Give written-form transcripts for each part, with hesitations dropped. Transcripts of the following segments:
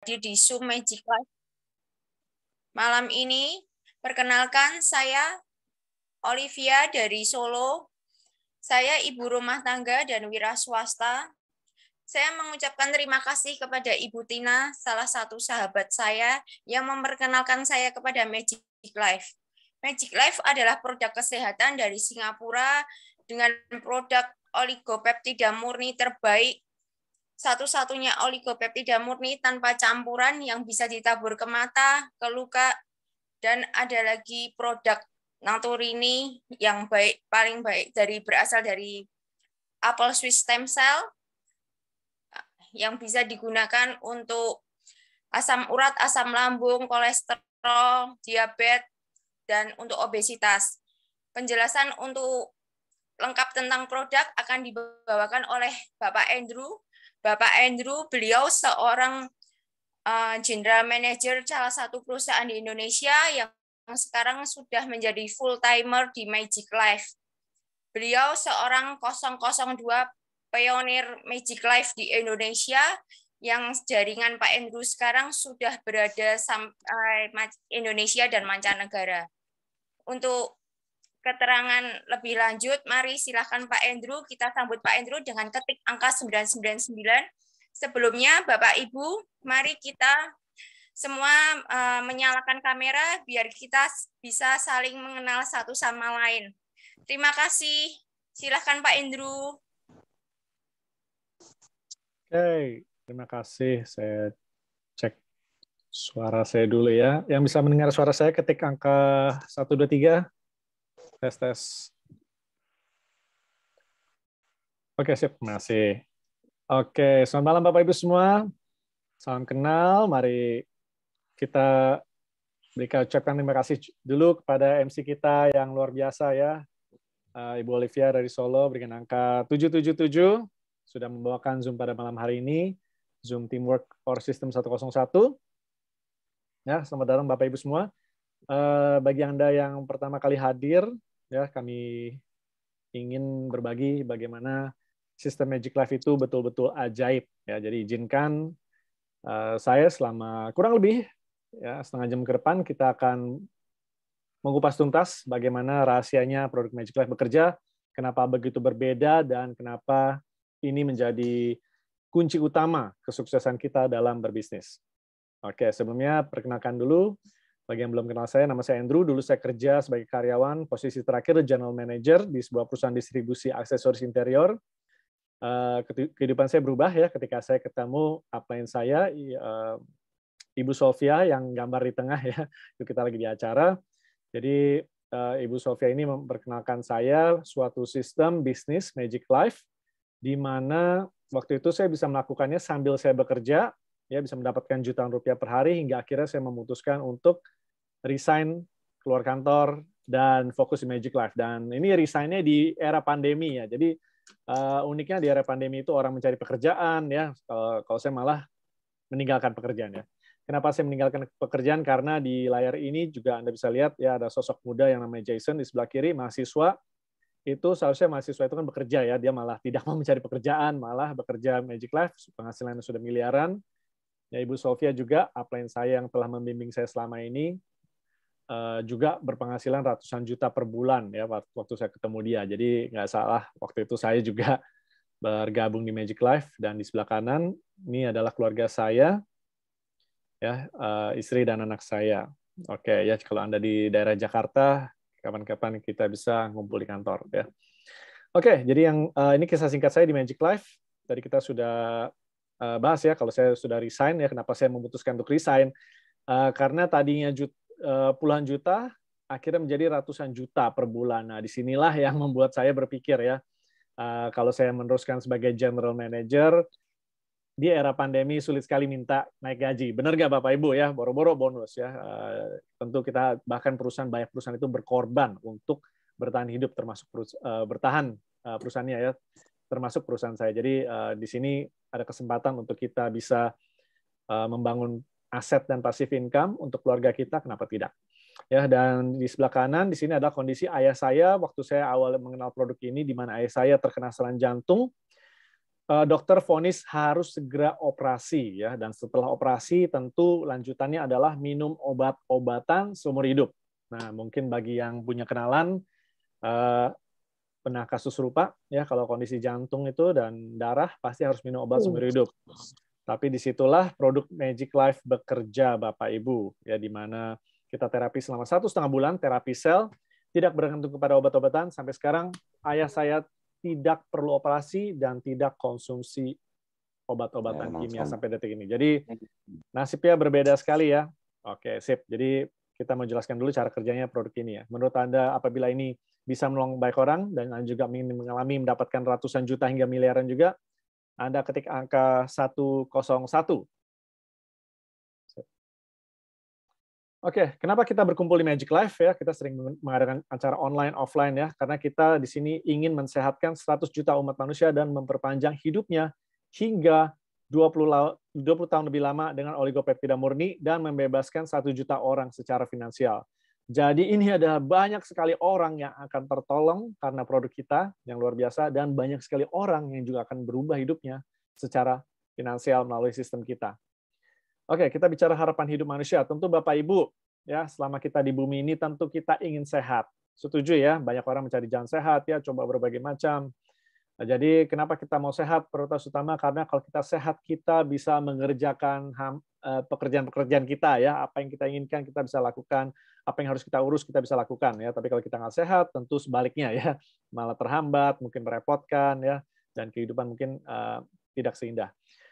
di Zoom Magic Life. Malam ini, perkenalkan saya Olivia dari Solo. Saya ibu rumah tangga dan wira swasta. Saya mengucapkan terima kasih kepada Ibu Tina, salah satu sahabat saya yang memperkenalkan saya kepada Magic Life. Magic Life adalah produk kesehatan dari Singapura dengan produk oligopeptida murni terbaik, satu-satunya oligopeptida murni tanpa campuran yang bisa ditabur ke mata, ke luka, dan ada lagi produk Naturini yang baik, paling baik berasal dari apel Swiss stem cell yang bisa digunakan untuk asam urat, asam lambung, kolesterol, diabetes, dan untuk obesitas. Penjelasan untuk lengkap tentang produk akan dibawakan oleh Bapak Andrew. Bapak Andrew, beliau seorang general manager salah satu perusahaan di Indonesia yang sekarang sudah menjadi full-timer di Magic Life. Beliau seorang 002 pionir Magic Life di Indonesia yang jaringan Pak Andrew sekarang sudah berada sampai Indonesia dan mancanegara. Untuk keterangan lebih lanjut, mari silakan Pak Andrew, kita sambut Pak Andrew dengan ketik angka 999. Sebelumnya, Bapak Ibu, mari kita semua menyalakan kamera biar kita bisa saling mengenal satu sama lain. Terima kasih. Silakan Pak Andrew. Oke, terima kasih. Saya cek suara saya dulu ya. Yang bisa mendengar suara saya ketik angka 123. Tes, tes. Oke, sip. Terima kasih. Oke, selamat malam Bapak Ibu semua. Salam kenal. Mari kita ucapkan terima kasih dulu kepada MC kita yang luar biasa ya. Ibu Olivia dari Solo berikan angka 777. Sudah membawakan Zoom pada malam hari ini, Zoom Teamwork for System 101. Ya, selamat datang Bapak Ibu semua. Bagi Anda yang pertama kali hadir, ya kami ingin berbagi bagaimana sistem Magic Life itu betul-betul ajaib. Ya, jadi izinkan saya selama kurang lebih ya setengah jam ke depan kita akan mengupas tuntas bagaimana rahasianya produk Magic Life bekerja, kenapa begitu berbeda, dan kenapa ini menjadi kunci utama kesuksesan kita dalam berbisnis. Oke, sebelumnya perkenalkan dulu, bagi yang belum kenal saya, nama saya Andrew, dulu saya kerja sebagai karyawan, posisi terakhir General Manager di sebuah perusahaan distribusi aksesoris interior. Kehidupan saya berubah ya ketika saya ketemu upline saya, Ibu Sofia yang gambar di tengah ya, itu kita lagi di acara. Jadi Ibu Sofia ini memperkenalkan saya suatu sistem bisnis Magic Life, di mana waktu itu saya bisa melakukannya sambil saya bekerja, ya bisa mendapatkan jutaan rupiah per hari, hingga akhirnya saya memutuskan untuk resign, keluar kantor, dan fokus di Magic Life. Dan ini resign-nya di era pandemi ya, jadi uniknya di era pandemi itu orang mencari pekerjaan, ya. Kalau saya malah meninggalkan pekerjaan ya. Kenapa saya meninggalkan pekerjaan? Karena di layar ini juga Anda bisa lihat ya ada sosok muda yang namanya Jason di sebelah kiri, mahasiswa. Itu seharusnya mahasiswa itu kan bekerja ya, dia malah tidak mau mencari pekerjaan, malah bekerja Magic Life, penghasilannya sudah miliaran. Ya, Ibu Sofia juga, upline saya yang telah membimbing saya selama ini, juga berpenghasilan ratusan juta per bulan ya waktu saya ketemu dia. Jadi nggak salah, waktu itu saya juga bergabung di Magic Life, dan di sebelah kanan ini adalah keluarga saya, ya istri dan anak saya. Oke ya, kalau Anda di daerah Jakarta, kapan-kapan kita bisa ngumpul di kantor ya. Oke, jadi yang ini kisah singkat saya di Magic Life. Tadi kita sudah bahas ya, kalau saya sudah resign ya, kenapa saya memutuskan untuk resign? Karena tadinya puluhan juta, akhirnya menjadi ratusan juta per bulan. Nah, disinilah yang membuat saya berpikir ya, kalau saya meneruskan sebagai general manager, di era pandemi sulit sekali minta naik gaji. Benar nggak Bapak Ibu ya? Boro-boro bonus ya. Tentu kita bahkan banyak perusahaan itu berkorban untuk bertahan hidup, termasuk bertahan perusahaannya ya, termasuk perusahaan saya. Jadi di sini ada kesempatan untuk kita bisa membangun aset dan passive income untuk keluarga kita, kenapa tidak? Ya, dan di sebelah kanan di sini adalah kondisi ayah saya waktu saya awal mengenal produk ini, di mana ayah saya terkena serangan jantung. dokter vonis harus segera operasi ya, dan setelah operasi tentu lanjutannya adalah minum obat-obatan seumur hidup. Nah, mungkin bagi yang punya kenalan pernah kasus serupa ya, kalau kondisi jantung itu dan darah pasti harus minum obat seumur hidup. Tapi disitulah produk Magic Life bekerja, Bapak Ibu, ya, di mana kita terapi selama 1,5 bulan, terapi sel, tidak bergantung kepada obat-obatan. Sampai sekarang ayah saya tidak perlu operasi dan tidak konsumsi obat-obatan kimia sampai detik ini. Jadi nasibnya berbeda sekali ya. Oke, sip. Jadi kita mau jelaskan dulu cara kerjanya produk ini ya. Menurut Anda apabila ini bisa menolong banyak orang dan Anda juga ingin mendapatkan ratusan juta hingga miliaran juga, Anda ketik angka 101. Oke, kenapa kita berkumpul di Magic Life ya? Kita sering mengadakan acara online, offline ya, karena kita di sini ingin mensehatkan 100 juta umat manusia dan memperpanjang hidupnya hingga 20 tahun lebih lama dengan oligopeptida murni dan membebaskan 1 juta orang secara finansial. Jadi ini adalah banyak sekali orang yang akan tertolong karena produk kita yang luar biasa, dan banyak sekali orang yang juga akan berubah hidupnya secara finansial melalui sistem kita. Oke, kita bicara harapan hidup manusia. Tentu Bapak Ibu, ya, selama kita di bumi ini tentu kita ingin sehat. Setuju ya, banyak orang mencari jalan sehat ya, coba berbagai macam. Nah, jadi kenapa kita mau sehat? Prioritas utama karena kalau kita sehat, kita bisa mengerjakan pekerjaan-pekerjaan kita ya, apa yang kita inginkan kita bisa lakukan, apa yang harus kita urus kita bisa lakukan ya. Tapi kalau kita nggak sehat, tentu sebaliknya ya, malah terhambat, mungkin merepotkan ya, dan kehidupan mungkin tidak seindah.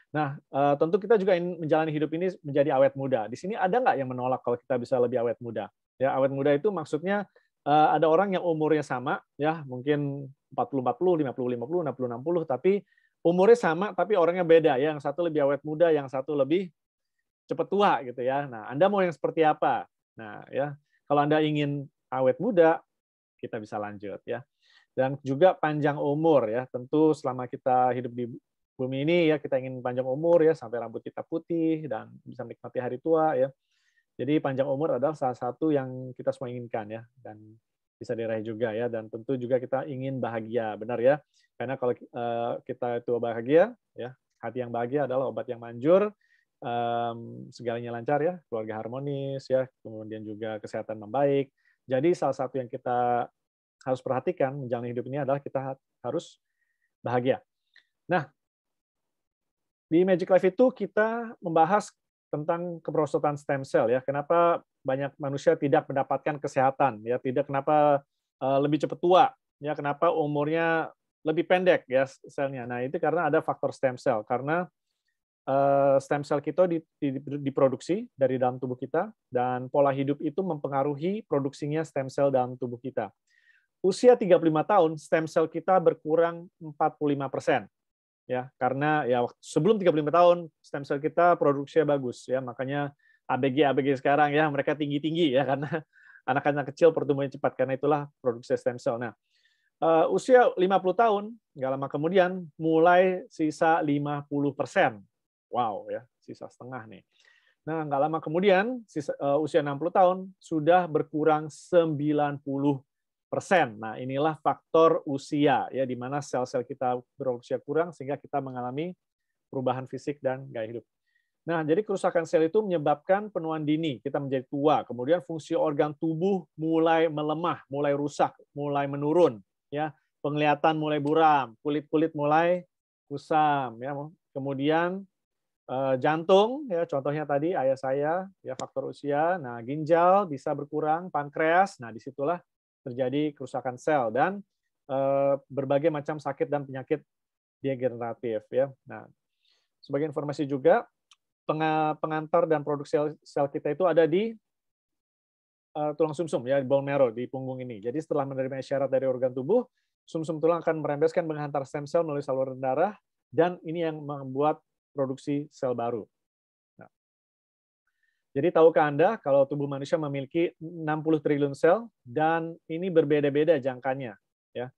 Nah, tentu kita juga ingin menjalani hidup ini menjadi awet muda. Di sini ada nggak yang menolak kalau kita bisa lebih awet muda? Ya, awet muda itu maksudnya ada orang yang umurnya sama, ya mungkin 40-40, 50-50, 60-60, tapi umurnya sama, tapi orangnya beda. Yang satu lebih awet muda, yang satu lebih cepat tua gitu ya. Nah, Anda mau yang seperti apa? Nah, ya kalau Anda ingin awet muda, kita bisa lanjut ya. Dan juga panjang umur ya. Tentu selama kita hidup di bumi ini ya, kita ingin panjang umur ya, sampai rambut kita putih dan bisa menikmati hari tua ya. Jadi panjang umur adalah salah satu yang kita semua inginkan ya, dan bisa diraih juga ya. Dan tentu juga kita ingin bahagia, benar ya. Karena kalau kita itu bahagia ya, hati yang bahagia adalah obat yang manjur, segalanya lancar ya, keluarga harmonis ya, kemudian juga kesehatan membaik. Jadi salah satu yang kita harus perhatikan menjalani hidup ini adalah kita harus bahagia. Nah, di Magic Life itu kita membahas tentang keperosotan stem cell ya. Kenapa banyak manusia tidak mendapatkan kesehatan ya, tidak kenapa lebih cepat tua ya, kenapa umurnya lebih pendek ya selnya. Nah, itu karena ada faktor stem cell, karena stem cell kita diproduksi dari dalam tubuh kita, dan pola hidup itu mempengaruhi produksinya stem cell dalam tubuh kita. Usia 35 tahun, stem cell kita berkurang 45%. Ya, karena ya sebelum 35 tahun stem cell kita produksinya bagus ya, makanya ABG sekarang ya mereka tinggi-tinggi ya, karena anak-anak kecil pertumbuhannya cepat, karena itulah produksi stem cell. Nah, usia 50 tahun nggak lama kemudian mulai sisa 50%. Wow ya, sisa setengah nih. Nah, nggak lama kemudian usia 60 tahun sudah berkurang 90%. Nah, inilah faktor usia ya, di mana sel-sel kita berusia kurang sehingga kita mengalami perubahan fisik dan gaya hidup. Nah, jadi kerusakan sel itu menyebabkan penuaan dini, kita menjadi tua, kemudian fungsi organ tubuh mulai melemah, mulai rusak, mulai menurun ya, penglihatan mulai buram, kulit-kulit mulai kusam ya. Kemudian jantung ya, contohnya tadi ayah saya ya, faktor usia. Nah, ginjal bisa berkurang, pankreas. Nah, disitulah terjadi kerusakan sel dan berbagai macam sakit dan penyakit degeneratif ya. Nah, sebagai informasi juga, pengantar dan produk sel kita itu ada di tulang sumsum ya, bone marrow di punggung ini. Jadi setelah menerima isyarat dari organ tubuh, sumsum tulang akan merembeskan menghantar stem cell melalui saluran darah, dan ini yang membuat produksi sel baru. Nah, jadi tahukah Anda kalau tubuh manusia memiliki 60 triliun sel, dan ini berbeda-beda jangkanya ya.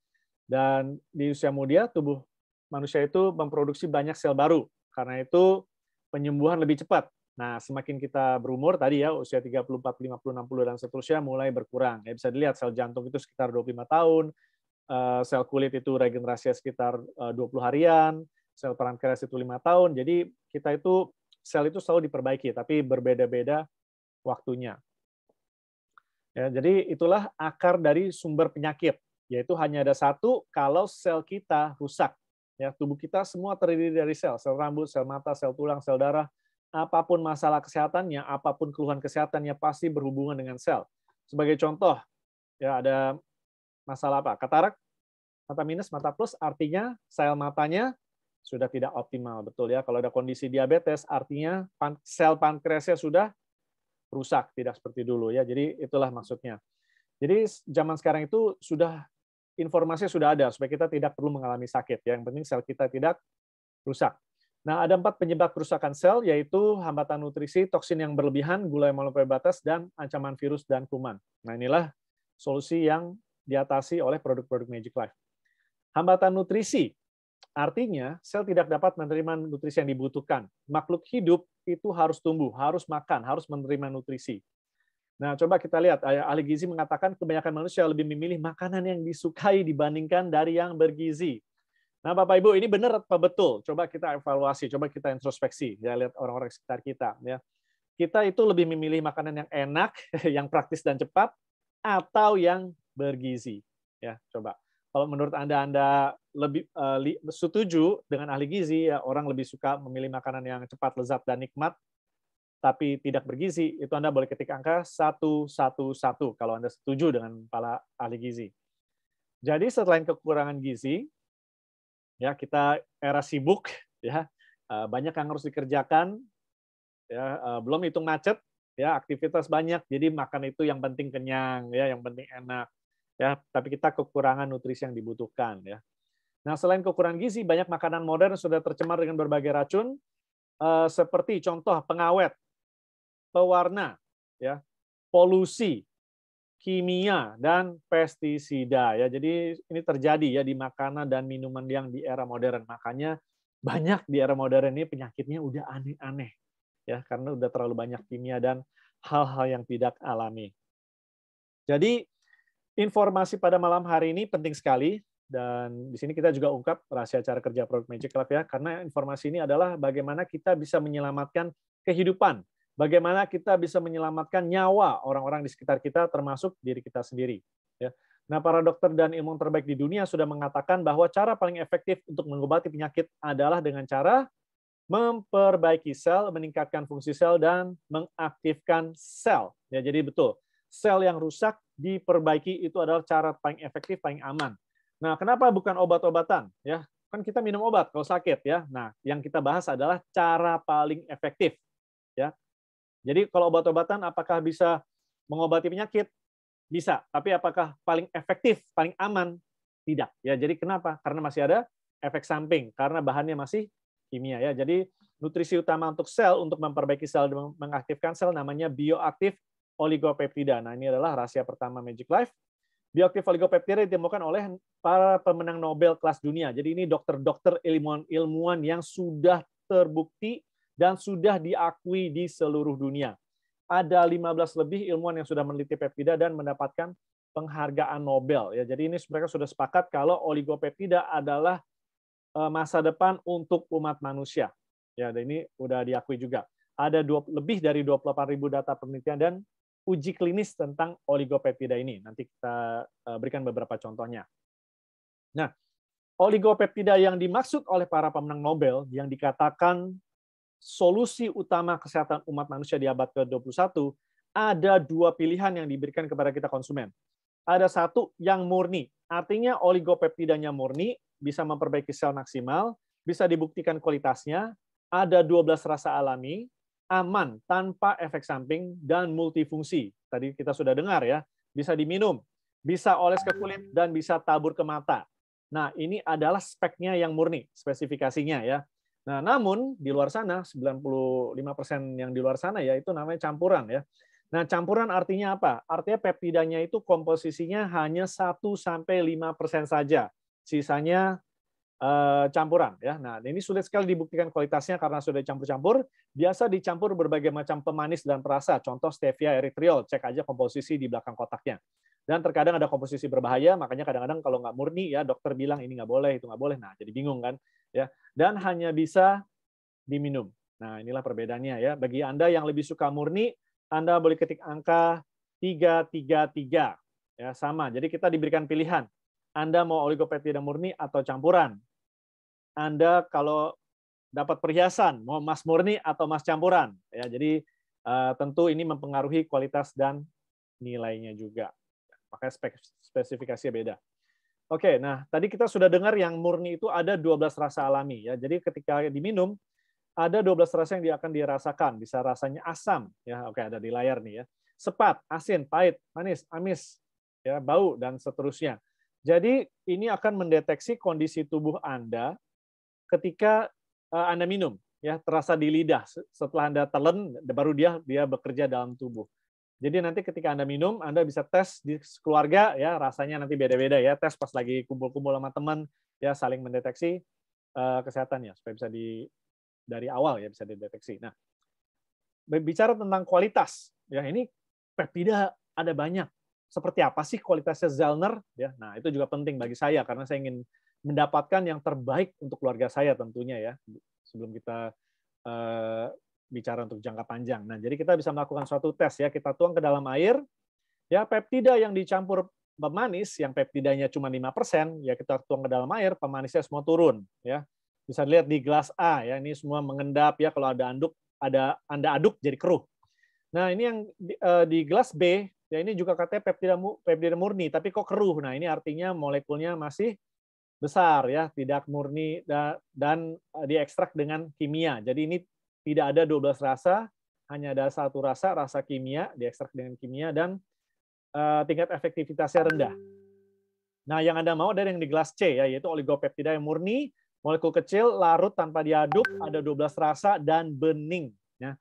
Dan di usia muda tubuh manusia itu memproduksi banyak sel baru. Karena itu penyembuhan lebih cepat. Nah, semakin kita berumur tadi ya, usia 34, 50, 60 dan seterusnya mulai berkurang. Ya, bisa dilihat sel jantung itu sekitar 25 tahun, sel kulit itu regenerasi sekitar 20 harian, sel pankreas itu 5 tahun. Jadi kita itu sel itu selalu diperbaiki, tapi berbeda-beda waktunya. Ya, jadi itulah akar dari sumber penyakit, yaitu hanya ada satu kalau sel kita rusak. Ya, tubuh kita semua terdiri dari sel rambut, sel mata, sel tulang, sel darah. Apapun masalah kesehatannya, apapun keluhan kesehatannya pasti berhubungan dengan sel. Sebagai contoh, ya ada masalah apa? Katarak, mata minus, mata plus, artinya sel matanya sudah tidak optimal, betul ya. Kalau ada kondisi diabetes, artinya sel pankreasnya sudah rusak, tidak seperti dulu ya. Jadi itulah maksudnya. Jadi zaman sekarang itu sudah informasinya sudah ada supaya kita tidak perlu mengalami sakit. Ya. Yang penting sel kita tidak rusak. Nah, ada 4 penyebab kerusakan sel, yaitu hambatan nutrisi, toksin yang berlebihan, gula yang melampaui batas, dan ancaman virus dan kuman. Nah, inilah solusi yang diatasi oleh produk-produk Magic Life. Hambatan nutrisi, artinya sel tidak dapat menerima nutrisi yang dibutuhkan. Makhluk hidup itu harus tumbuh, harus makan, harus menerima nutrisi. Nah, coba kita lihat, ahli gizi mengatakan kebanyakan manusia lebih memilih makanan yang disukai dibandingkan dari yang bergizi. Nah, Bapak Ibu, ini benar apa betul? Coba kita evaluasi, coba kita introspeksi, ya lihat orang-orang sekitar kita. Ya, kita itu lebih memilih makanan yang enak, yang praktis dan cepat, atau yang bergizi. Ya, coba. Kalau menurut Anda lebih setuju dengan ahli gizi, ya orang lebih suka memilih makanan yang cepat, lezat dan nikmat, tapi tidak bergizi. Itu Anda boleh ketik angka 111 kalau Anda setuju dengan para ahli gizi. Jadi selain kekurangan gizi, ya kita era sibuk, ya banyak yang harus dikerjakan, ya belum hitung macet, ya aktivitas banyak, jadi makan itu yang penting kenyang, ya yang penting enak, ya tapi kita kekurangan nutrisi yang dibutuhkan, ya. Nah selain kekurangan gizi, banyak makanan modern sudah tercemar dengan berbagai racun, seperti contoh pengawet, pewarna, ya polusi, kimia dan pestisida ya. Jadi ini terjadi ya di makanan dan minuman yang di era modern. Makanya banyak di era modern ini penyakitnya udah aneh-aneh ya karena udah terlalu banyak kimia dan hal-hal yang tidak alami. Jadi informasi pada malam hari ini penting sekali dan di sini kita juga ungkap rahasia cara kerja produk Magic Life ya karena informasi ini adalah bagaimana kita bisa menyelamatkan kehidupan. Bagaimana kita bisa menyelamatkan nyawa orang-orang di sekitar kita, termasuk diri kita sendiri. Ya. Nah, para dokter dan ilmuwan terbaik di dunia sudah mengatakan bahwa cara paling efektif untuk mengobati penyakit adalah dengan cara memperbaiki sel, meningkatkan fungsi sel, dan mengaktifkan sel. Ya, jadi betul, sel yang rusak diperbaiki itu adalah cara paling efektif, paling aman. Nah, kenapa bukan obat-obatan? Ya, kan kita minum obat kalau sakit ya. Nah, yang kita bahas adalah cara paling efektif. Ya. Jadi kalau obat-obatan apakah bisa mengobati penyakit? Bisa, tapi apakah paling efektif, paling aman? Tidak. Ya, jadi kenapa? Karena masih ada efek samping, karena bahannya masih kimia ya. Jadi nutrisi utama untuk sel untuk memperbaiki sel dan mengaktifkan sel namanya bioaktif oligopeptida. Nah, ini adalah rahasia pertama Magic Life. Bioaktif oligopeptida ditemukan oleh para pemenang Nobel kelas dunia. Jadi ini dokter-dokter ilmuwan yang sudah terbukti dan sudah diakui di seluruh dunia. Ada 15 lebih ilmuwan yang sudah meneliti peptida dan mendapatkan penghargaan Nobel. Ya, jadi ini mereka sudah sepakat kalau oligopeptida adalah masa depan untuk umat manusia. Ya, dan ini sudah diakui juga. Ada lebih dari 28.000 data penelitian dan uji klinis tentang oligopeptida ini. Nanti kita berikan beberapa contohnya. Nah, oligopeptida yang dimaksud oleh para pemenang Nobel yang dikatakan solusi utama kesehatan umat manusia di abad ke-21, ada 2 pilihan yang diberikan kepada kita konsumen. Ada satu yang murni, artinya oligopeptidanya murni, bisa memperbaiki sel maksimal, bisa dibuktikan kualitasnya, ada 12 rasa alami, aman, tanpa efek samping, dan multifungsi. Tadi kita sudah dengar ya, bisa diminum, bisa oles ke kulit, dan bisa tabur ke mata. Nah, ini adalah speknya yang murni, spesifikasinya ya. Nah, namun di luar sana 95% yang di luar sana ya itu namanya campuran ya. Nah, campuran artinya apa? Artinya peptidanya itu komposisinya hanya 1-5% saja. Sisanya campuran ya. Nah, ini sulit sekali dibuktikan kualitasnya karena sudah dicampur-campur. Biasa dicampur berbagai macam pemanis dan perasa. Contoh stevia, erythritol, cek aja komposisi di belakang kotaknya. Dan terkadang ada komposisi berbahaya, makanya kadang-kadang kalau nggak murni ya dokter bilang ini nggak boleh, itu nggak boleh. Nah, jadi bingung kan. ya, dan hanya bisa diminum. Nah, inilah perbedaannya ya. Bagi Anda yang lebih suka murni, Anda boleh ketik angka 333. Ya, sama. Jadi kita diberikan pilihan. Anda mau oligopeptida murni atau campuran. Anda kalau dapat perhiasan, mau emas murni atau emas campuran. Ya, jadi tentu ini mempengaruhi kualitas dan nilainya juga. Makanya spesifikasinya beda. Oke, nah tadi kita sudah dengar yang murni itu ada 12 rasa alami ya. Jadi ketika diminum ada 12 rasa yang dia akan dirasakan. Bisa rasanya asam ya. Oke, ada di layar nih ya. Sepat, asin, pahit, manis, amis, ya, bau dan seterusnya. Jadi ini akan mendeteksi kondisi tubuh Anda ketika Anda minum ya, terasa di lidah. Setelah Anda telan baru dia bekerja dalam tubuh. Jadi nanti ketika Anda minum, Anda bisa tes di keluarga, ya rasanya nanti beda-beda ya. Tes pas lagi kumpul-kumpul sama teman, ya saling mendeteksi kesehatannya supaya bisa dari awal ya bisa dideteksi. Nah, bicara tentang kualitas, ya ini peptida ada banyak. Seperti apa sih kualitasnya Zellner? Ya, nah itu juga penting bagi saya karena saya ingin mendapatkan yang terbaik untuk keluarga saya tentunya ya. Sebelum kita bicara untuk jangka panjang. Nah, jadi kita bisa melakukan suatu tes ya, kita tuang ke dalam air, ya peptida yang dicampur pemanis, yang peptidanya cuma 5%, ya kita tuang ke dalam air, pemanisnya semua turun. Ya, bisa dilihat di gelas A, ya ini semua mengendap ya, kalau ada Anda aduk jadi keruh. Nah, ini yang di gelas B, ya ini juga katanya peptida murni, tapi kok keruh. Nah, ini artinya molekulnya masih besar ya, tidak murni dan diekstrak dengan kimia. Jadi ini tidak ada 12 rasa, hanya ada satu rasa kimia, diekstrak dengan kimia, dan tingkat efektivitasnya rendah. Nah, yang Anda mau ada yang di gelas C, ya, yaitu oligopeptida yang murni, molekul kecil, larut tanpa diaduk, ada 12 rasa, dan bening. Ya.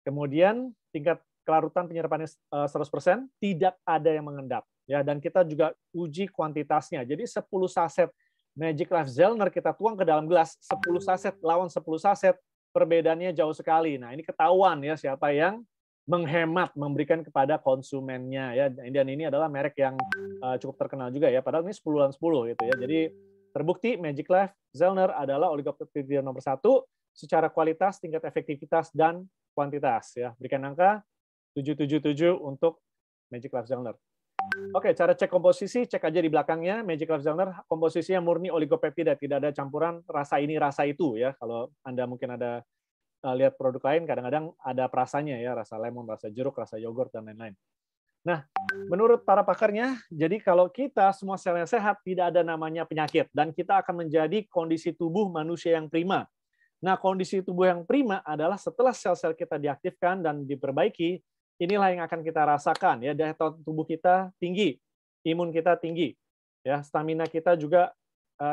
Kemudian tingkat kelarutan penyerapannya 100%, tidak ada yang mengendap. Ya, dan kita juga uji kuantitasnya. Jadi 10 saset Magic Life Zellner kita tuang ke dalam gelas, 10 saset lawan 10 saset, perbedaannya jauh sekali. Nah, ini ketahuan ya siapa yang menghemat, memberikan kepada konsumennya ya. Dan ini adalah merek yang cukup terkenal juga ya. Padahal ini 10-an 10 gitu ya. Jadi terbukti Magic Life Zellner adalah oligopeptida nomor 1 secara kualitas, tingkat efektivitas dan kuantitas ya. Berikan angka 777 untuk Magic Life Zellner. Oke, cara cek komposisi, cek aja di belakangnya. Magic Life Zellner komposisinya murni oligopeptida, tidak ada campuran rasa ini rasa itu ya. Kalau Anda mungkin ada lihat produk lain, kadang-kadang ada perasanya ya, rasa lemon, rasa jeruk, rasa yogurt dan lain-lain. Nah, menurut para pakarnya, jadi kalau kita semua selnya sehat, tidak ada namanya penyakit dan kita akan menjadi kondisi tubuh manusia yang prima. Nah, kondisi tubuh yang prima adalah setelah sel-sel kita diaktifkan dan diperbaiki, inilah yang akan kita rasakan ya, daya tahan tubuh kita tinggi, imun kita tinggi, ya stamina kita juga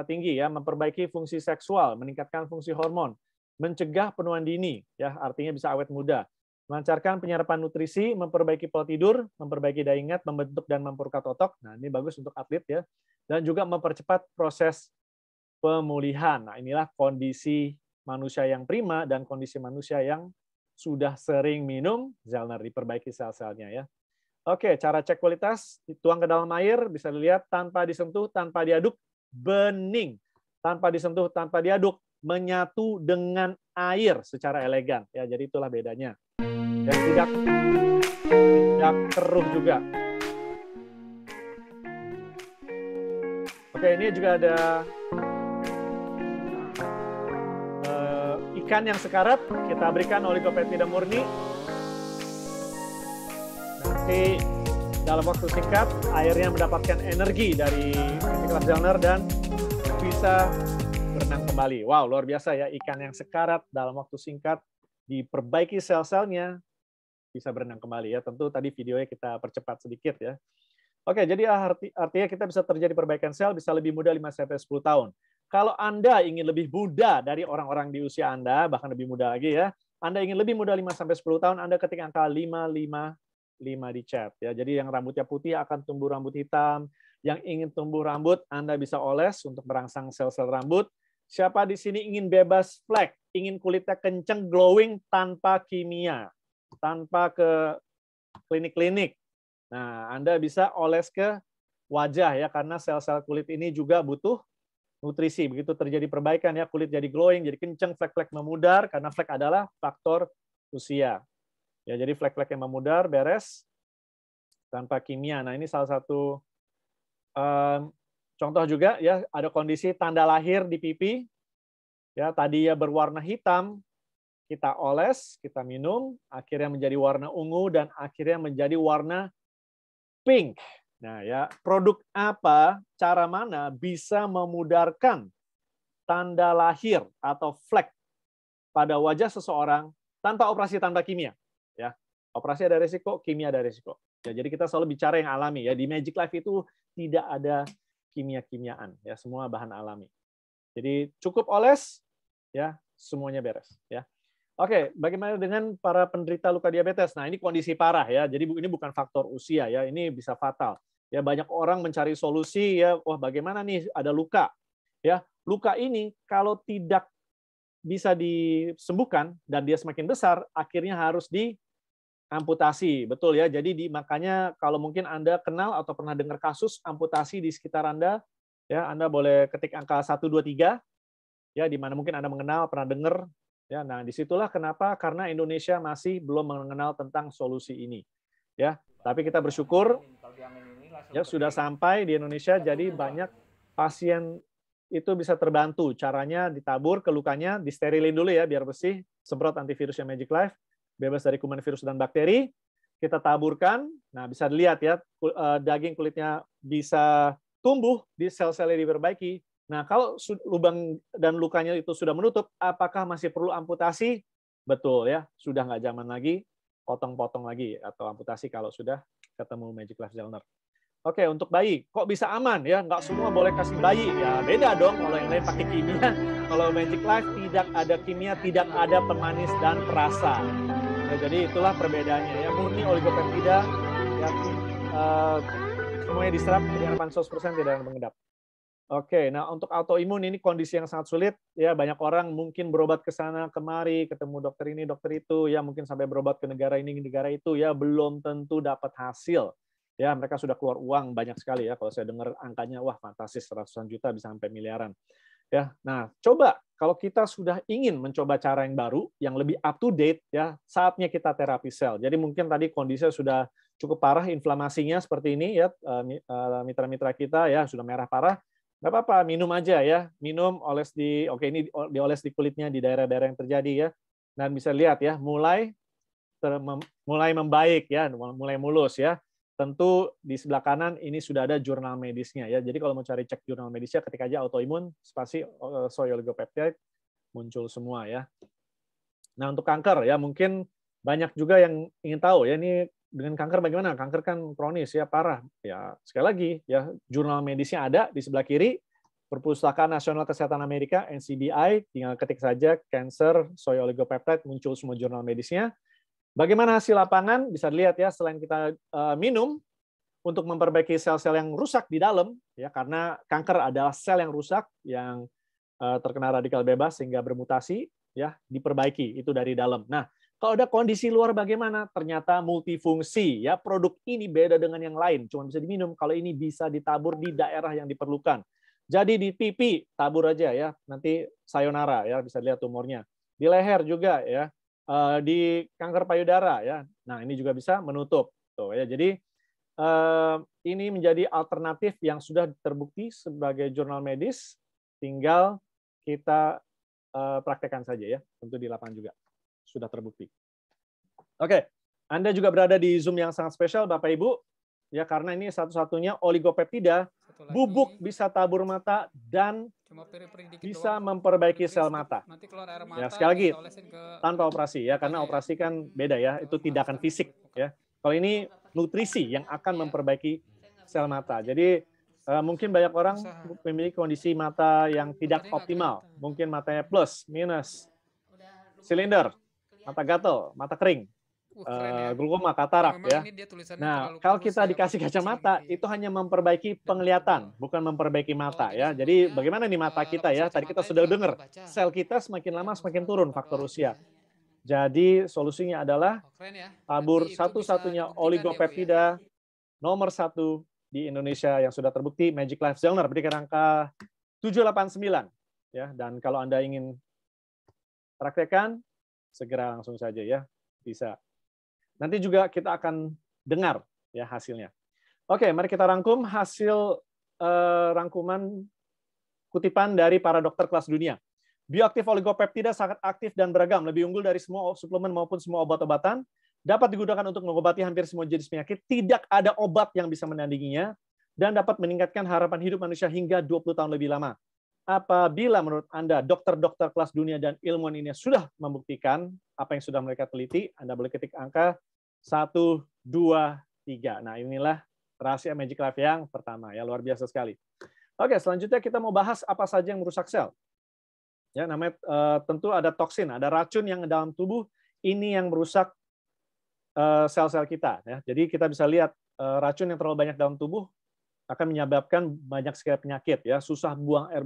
tinggi ya, memperbaiki fungsi seksual, meningkatkan fungsi hormon, mencegah penuaan dini ya, artinya bisa awet muda, melancarkan penyerapan nutrisi, memperbaiki pola tidur, memperbaiki daya ingat, membentuk dan memperkuat otot. Nah, ini bagus untuk atlet ya, dan juga mempercepat proses pemulihan. Nah, inilah kondisi manusia yang prima dan kondisi manusia yang sudah sering minum Zellner, diperbaiki sel-selnya ya. Oke, cara cek kualitas, dituang ke dalam air, bisa dilihat tanpa disentuh, tanpa diaduk, bening. Tanpa disentuh, tanpa diaduk, menyatu dengan air secara elegan. Ya, jadi itulah bedanya. Dan tidak keruh juga. Oke, ini juga ada ikan yang sekarat, kita berikan oligopeptida murni. Nanti dalam waktu singkat, airnya mendapatkan energi dari Magic Life Zellner dan bisa berenang kembali. Wow, luar biasa ya, ikan yang sekarat dalam waktu singkat diperbaiki sel-selnya, bisa berenang kembali ya. Tentu tadi videonya kita percepat sedikit ya. Oke, jadi artinya kita bisa terjadi perbaikan sel bisa lebih mudah 5-10 tahun. Kalau Anda ingin lebih muda dari orang-orang di usia Anda, bahkan lebih muda lagi ya, Anda ingin lebih muda 5-10 tahun, Anda ketik angka 555 di chat ya. Jadi yang rambutnya putih akan tumbuh rambut hitam, yang ingin tumbuh rambut Anda bisa oles untuk merangsang sel-sel rambut. Siapa di sini ingin bebas flek, ingin kulitnya kenceng, glowing tanpa kimia, tanpa ke klinik-klinik. Nah, Anda bisa oles ke wajah ya, karena sel-sel kulit ini juga butuh nutrisi. Begitu terjadi perbaikan ya, kulit jadi glowing, jadi kenceng, flek-flek memudar, karena flek adalah faktor usia. Ya, jadi flek-flek yang memudar, beres, tanpa kimia. Nah, ini salah satu contoh juga ya, ada kondisi tanda lahir di pipi. Ya, tadi ya berwarna hitam, kita oles, kita minum, akhirnya menjadi warna ungu dan akhirnya menjadi warna pink. Nah, ya, produk apa, cara mana bisa memudarkan tanda lahir atau flek pada wajah seseorang tanpa operasi, tanpa kimia. Ya, operasi ada risiko, kimia ada risiko. Ya, jadi kita selalu bicara yang alami ya. Di Magic Life itu tidak ada kimia-kimiaan ya, semua bahan alami. Jadi cukup oles ya, semuanya beres ya. Oke, bagaimana dengan para penderita luka diabetes? Nah, ini kondisi parah ya. Jadi ini bukan faktor usia ya, ini bisa fatal. Ya, banyak orang mencari solusi ya, wah bagaimana nih ada luka. Ya, luka ini kalau tidak bisa disembuhkan dan dia semakin besar, akhirnya harus diamputasi. Betul ya. Jadi makanya kalau mungkin Anda kenal atau pernah dengar kasus amputasi di sekitar Anda, ya Anda boleh ketik angka 1 2 3 ya, di mana mungkin Anda mengenal, pernah dengar. Ya, nah disitulah kenapa, karena Indonesia masih belum mengenal tentang solusi ini. Ya, tapi kita bersyukur ya sudah sampai di Indonesia, jadi banyak pasien itu bisa terbantu. Caranya ditabur ke lukanya, disterilin dulu ya biar bersih, semprot antivirusnya Magic Life, bebas dari kuman, virus dan bakteri. Kita taburkan. Nah, bisa dilihat ya, daging kulitnya bisa tumbuh, di sel-selnya diperbaiki. Nah, kalau lubang dan lukanya itu sudah menutup, apakah masih perlu amputasi? Betul ya, sudah nggak zaman lagi potong-potong lagi atau amputasi kalau sudah ketemu Magic Life Zellner. Oke, untuk bayi, kok bisa aman ya? Nggak semua boleh kasih bayi. Ya beda dong, kalau yang lain pakai kimia. Kalau Magic Life tidak ada kimia, tidak ada pemanis dan perasa. Ya, jadi itulah perbedaannya ya, murni oligopeptida, ya, semuanya diserap dengan 100%, tidak ada pengedap. Oke, nah untuk autoimun ini kondisi yang sangat sulit ya, banyak orang mungkin berobat ke sana kemari, ketemu dokter ini dokter itu ya, mungkin sampai berobat ke negara ini negara itu ya, belum tentu dapat hasil ya. Mereka sudah keluar uang banyak sekali ya, kalau saya dengar angkanya wah fantastis, ratusan juta bisa sampai miliaran ya. Nah coba kalau kita sudah ingin mencoba cara yang baru yang lebih up to date ya, saatnya kita terapi sel. Jadi mungkin tadi kondisinya sudah cukup parah, inflamasinya seperti ini ya, mitra-mitra kita ya sudah merah parah. Nggak apa-apa, minum aja ya. Minum, oles ini dioles di kulitnya di daerah-daerah yang terjadi ya. Dan bisa lihat ya, mulai membaik ya, mulai mulus ya. Tentu di sebelah kanan ini sudah ada jurnal medisnya ya. Jadi kalau mau cari cek jurnal medisnya, ketik aja autoimun, spasi soy oligopeptide, muncul semua ya. Nah untuk kanker ya, mungkin banyak juga yang ingin tahu ya, ini dengan kanker bagaimana? Kanker kan kronis ya, parah. Ya, sekali lagi ya, jurnal medisnya ada di sebelah kiri, Perpustakaan Nasional Kesehatan Amerika, NCBI, tinggal ketik saja cancer, soy oligopeptide, muncul semua jurnal medisnya. Bagaimana hasil lapangan? Bisa dilihat ya, selain kita minum untuk memperbaiki sel-sel yang rusak di dalam, ya karena kanker adalah sel yang rusak yang terkena radikal bebas sehingga bermutasi, ya diperbaiki itu dari dalam. Nah, kalau ada kondisi luar bagaimana? Ternyata multifungsi. Ya, produk ini beda dengan yang lain. Cuma bisa diminum. Kalau ini bisa ditabur di daerah yang diperlukan. Jadi di pipi tabur aja ya. Nanti sayonara ya, bisa lihat tumornya. Di leher juga ya. Di kanker payudara ya. Nah, ini juga bisa menutup. Tuh ya. Jadi ini menjadi alternatif yang sudah terbukti sebagai jurnal medis. Tinggal kita praktekkan saja ya. Tentu di lapangan juga sudah terbukti. Oke, Anda juga berada di Zoom yang sangat spesial, Bapak Ibu, ya karena ini satu-satunya oligopeptida, bubuk bisa tabur mata dan bisa memperbaiki sel mata. Ya sekali lagi tanpa operasi ya, karena operasi kan beda ya, itu tindakan fisik ya. Kalau ini nutrisi yang akan memperbaiki sel mata. Jadi mungkin banyak orang memiliki kondisi mata yang tidak optimal, mungkin matanya plus, minus, silinder, mata gatal, mata kering, glaukoma, katarak ya. Nah, kalau kita dikasih kacamata, itu hanya memperbaiki penglihatan, bukan memperbaiki mata ya. Jadi bagaimana nih mata kita ya? Tadi kita sudah dengar, sel kita semakin lama semakin turun faktor usia. Jadi solusinya adalah tabur satu-satunya oligopeptida nomor 1 di Indonesia yang sudah terbukti, Magic Life Zellner. Berikan angka 789 ya. Dan kalau Anda ingin praktekkan, segera langsung saja ya, bisa. Nanti juga kita akan dengar ya hasilnya. Oke, mari kita rangkum hasil rangkuman kutipan dari para dokter kelas dunia. Bioaktif oligopeptida sangat aktif dan beragam, lebih unggul dari semua suplemen maupun semua obat-obatan, dapat digunakan untuk mengobati hampir semua jenis penyakit, tidak ada obat yang bisa menandinginya, dan dapat meningkatkan harapan hidup manusia hingga 20 tahun lebih lama. Apabila menurut Anda dokter-dokter kelas dunia dan ilmuwan ini sudah membuktikan apa yang sudah mereka teliti, Anda boleh ketik angka 1, 2, 3. Nah, inilah rahasia Magic Life yang pertama, ya luar biasa sekali. Oke, selanjutnya kita mau bahas apa saja yang merusak sel. Ya, namanya tentu ada toksin, ada racun yang dalam tubuh ini yang merusak sel-sel kita. Ya. Jadi kita bisa lihat racun yang terlalu banyak dalam tubuh akan menyebabkan banyak sekali penyakit. Ya, susah buang air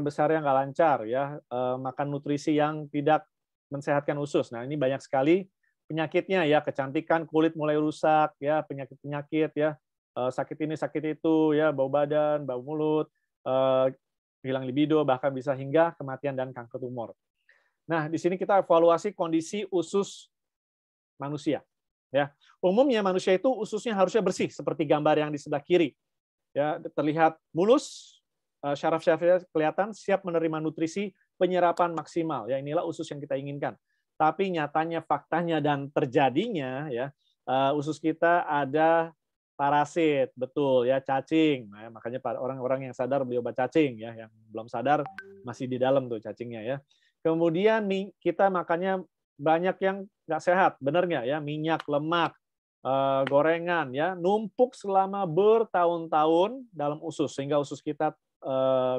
besar yang nggak lancar, ya, makan nutrisi yang tidak mensehatkan usus. Nah, ini banyak sekali penyakitnya, ya, kecantikan, kulit mulai rusak, ya, penyakit-penyakit, ya, sakit ini sakit itu, ya, bau badan, bau mulut. Hilang libido, bahkan bisa hingga kematian dan kanker tumor. Nah, di sini kita evaluasi kondisi usus manusia. Ya, umumnya manusia itu ususnya harusnya bersih, seperti gambar yang di sebelah kiri. Ya, terlihat mulus, syaraf-syarafnya kelihatan, siap menerima nutrisi, penyerapan maksimal. Ya, inilah usus yang kita inginkan. Tapi nyatanya, faktanya dan terjadinya, ya, usus kita ada parasit, betul ya, cacing. Nah, makanya orang-orang yang sadar beli obat cacing, ya, yang belum sadar masih di dalam tuh cacingnya, ya. Kemudian kita makannya banyak yang nggak sehat, benar nggak ya? Minyak, lemak, gorengan, ya, numpuk selama bertahun-tahun dalam usus sehingga usus kita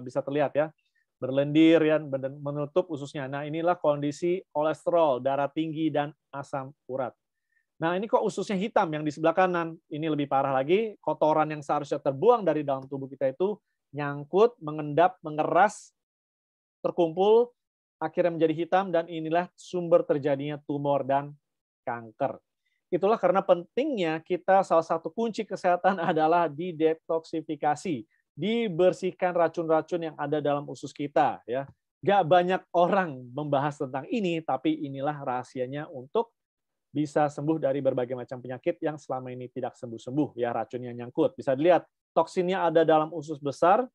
bisa terlihat, ya, berlendir, ya, menutup ususnya. Nah, inilah kondisi kolesterol, darah tinggi dan asam urat. Nah, ini kok ususnya hitam yang di sebelah kanan. Ini lebih parah lagi, kotoran yang seharusnya terbuang dari dalam tubuh kita itu nyangkut, mengendap, mengeras, terkumpul, akhirnya menjadi hitam, dan inilah sumber terjadinya tumor dan kanker. Itulah karena pentingnya kita, salah satu kunci kesehatan adalah didetoksifikasi, dibersihkan racun-racun yang ada dalam usus kita. Ya, nggak banyak orang membahas tentang ini, tapi inilah rahasianya untuk bisa sembuh dari berbagai macam penyakit yang selama ini tidak sembuh-sembuh, ya, racunnya nyangkut. Bisa dilihat, toksinnya ada dalam usus besar,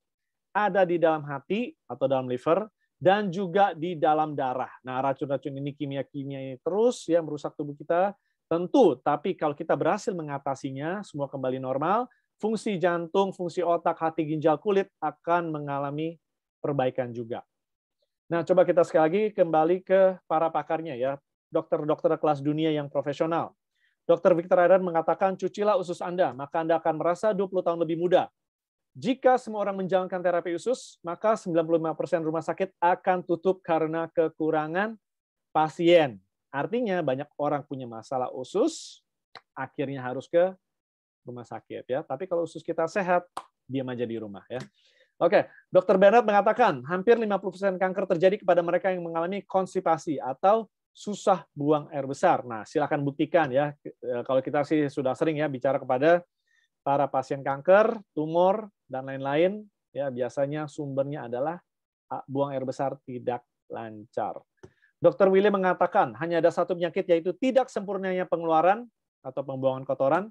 ada di dalam hati atau dalam liver, dan juga di dalam darah. Nah, racun-racun ini, kimia-kimia ini terus, ya, merusak tubuh kita, tentu. Tapi kalau kita berhasil mengatasinya, semua kembali normal, fungsi jantung, fungsi otak, hati, ginjal, kulit akan mengalami perbaikan juga. Nah, coba kita sekali lagi kembali ke para pakarnya, ya, dokter-dokter kelas dunia yang profesional. Dr. Victor Ayran mengatakan, cucilah usus Anda, maka Anda akan merasa 20 tahun lebih muda. Jika semua orang menjalankan terapi usus, maka 95% rumah sakit akan tutup karena kekurangan pasien. Artinya banyak orang punya masalah usus, akhirnya harus ke rumah sakit, ya. Tapi kalau usus kita sehat, diam aja di rumah, ya. Oke, Dr. Bernard mengatakan hampir 50% kanker terjadi kepada mereka yang mengalami konstipasi atau susah buang air besar. Nah, silakan buktikan, ya. Kalau kita sih sudah sering, ya, bicara kepada para pasien kanker, tumor, dan lain-lain, ya, biasanya sumbernya adalah buang air besar tidak lancar. Dr. William mengatakan hanya ada satu penyakit, yaitu tidak sempurnanya pengeluaran atau pembuangan kotoran.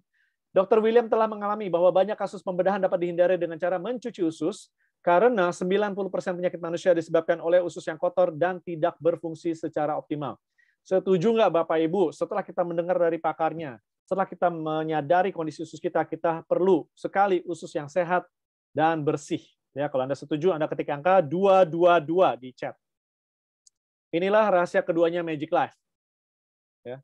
Dr. William telah mengalami bahwa banyak kasus pembedahan dapat dihindari dengan cara mencuci usus, karena 90% penyakit manusia disebabkan oleh usus yang kotor dan tidak berfungsi secara optimal. Setuju nggak Bapak Ibu? Setelah kita mendengar dari pakarnya, setelah kita menyadari kondisi usus kita, kita perlu sekali usus yang sehat dan bersih. Ya, kalau Anda setuju, Anda ketik angka 222 di chat. Inilah rahasia keduanya Magic Life. Ya.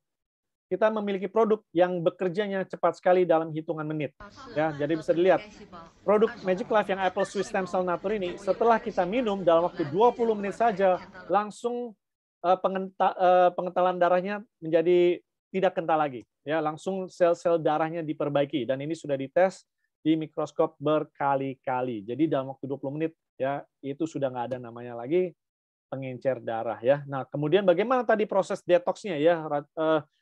Kita memiliki produk yang bekerjanya cepat sekali dalam hitungan menit. Ya, jadi bisa dilihat, produk Magic Life yang Apple Swiss Stem Cell Natur ini, setelah kita minum dalam waktu 20 menit saja, langsung pengentalan darahnya menjadi tidak kental lagi. Ya, langsung sel-sel darahnya diperbaiki. Dan ini sudah dites di mikroskop berkali-kali. Jadi dalam waktu 20 menit, ya, itu sudah nggak ada namanya lagi pengencer darah, ya. Nah, kemudian bagaimana tadi proses detoksnya, ya,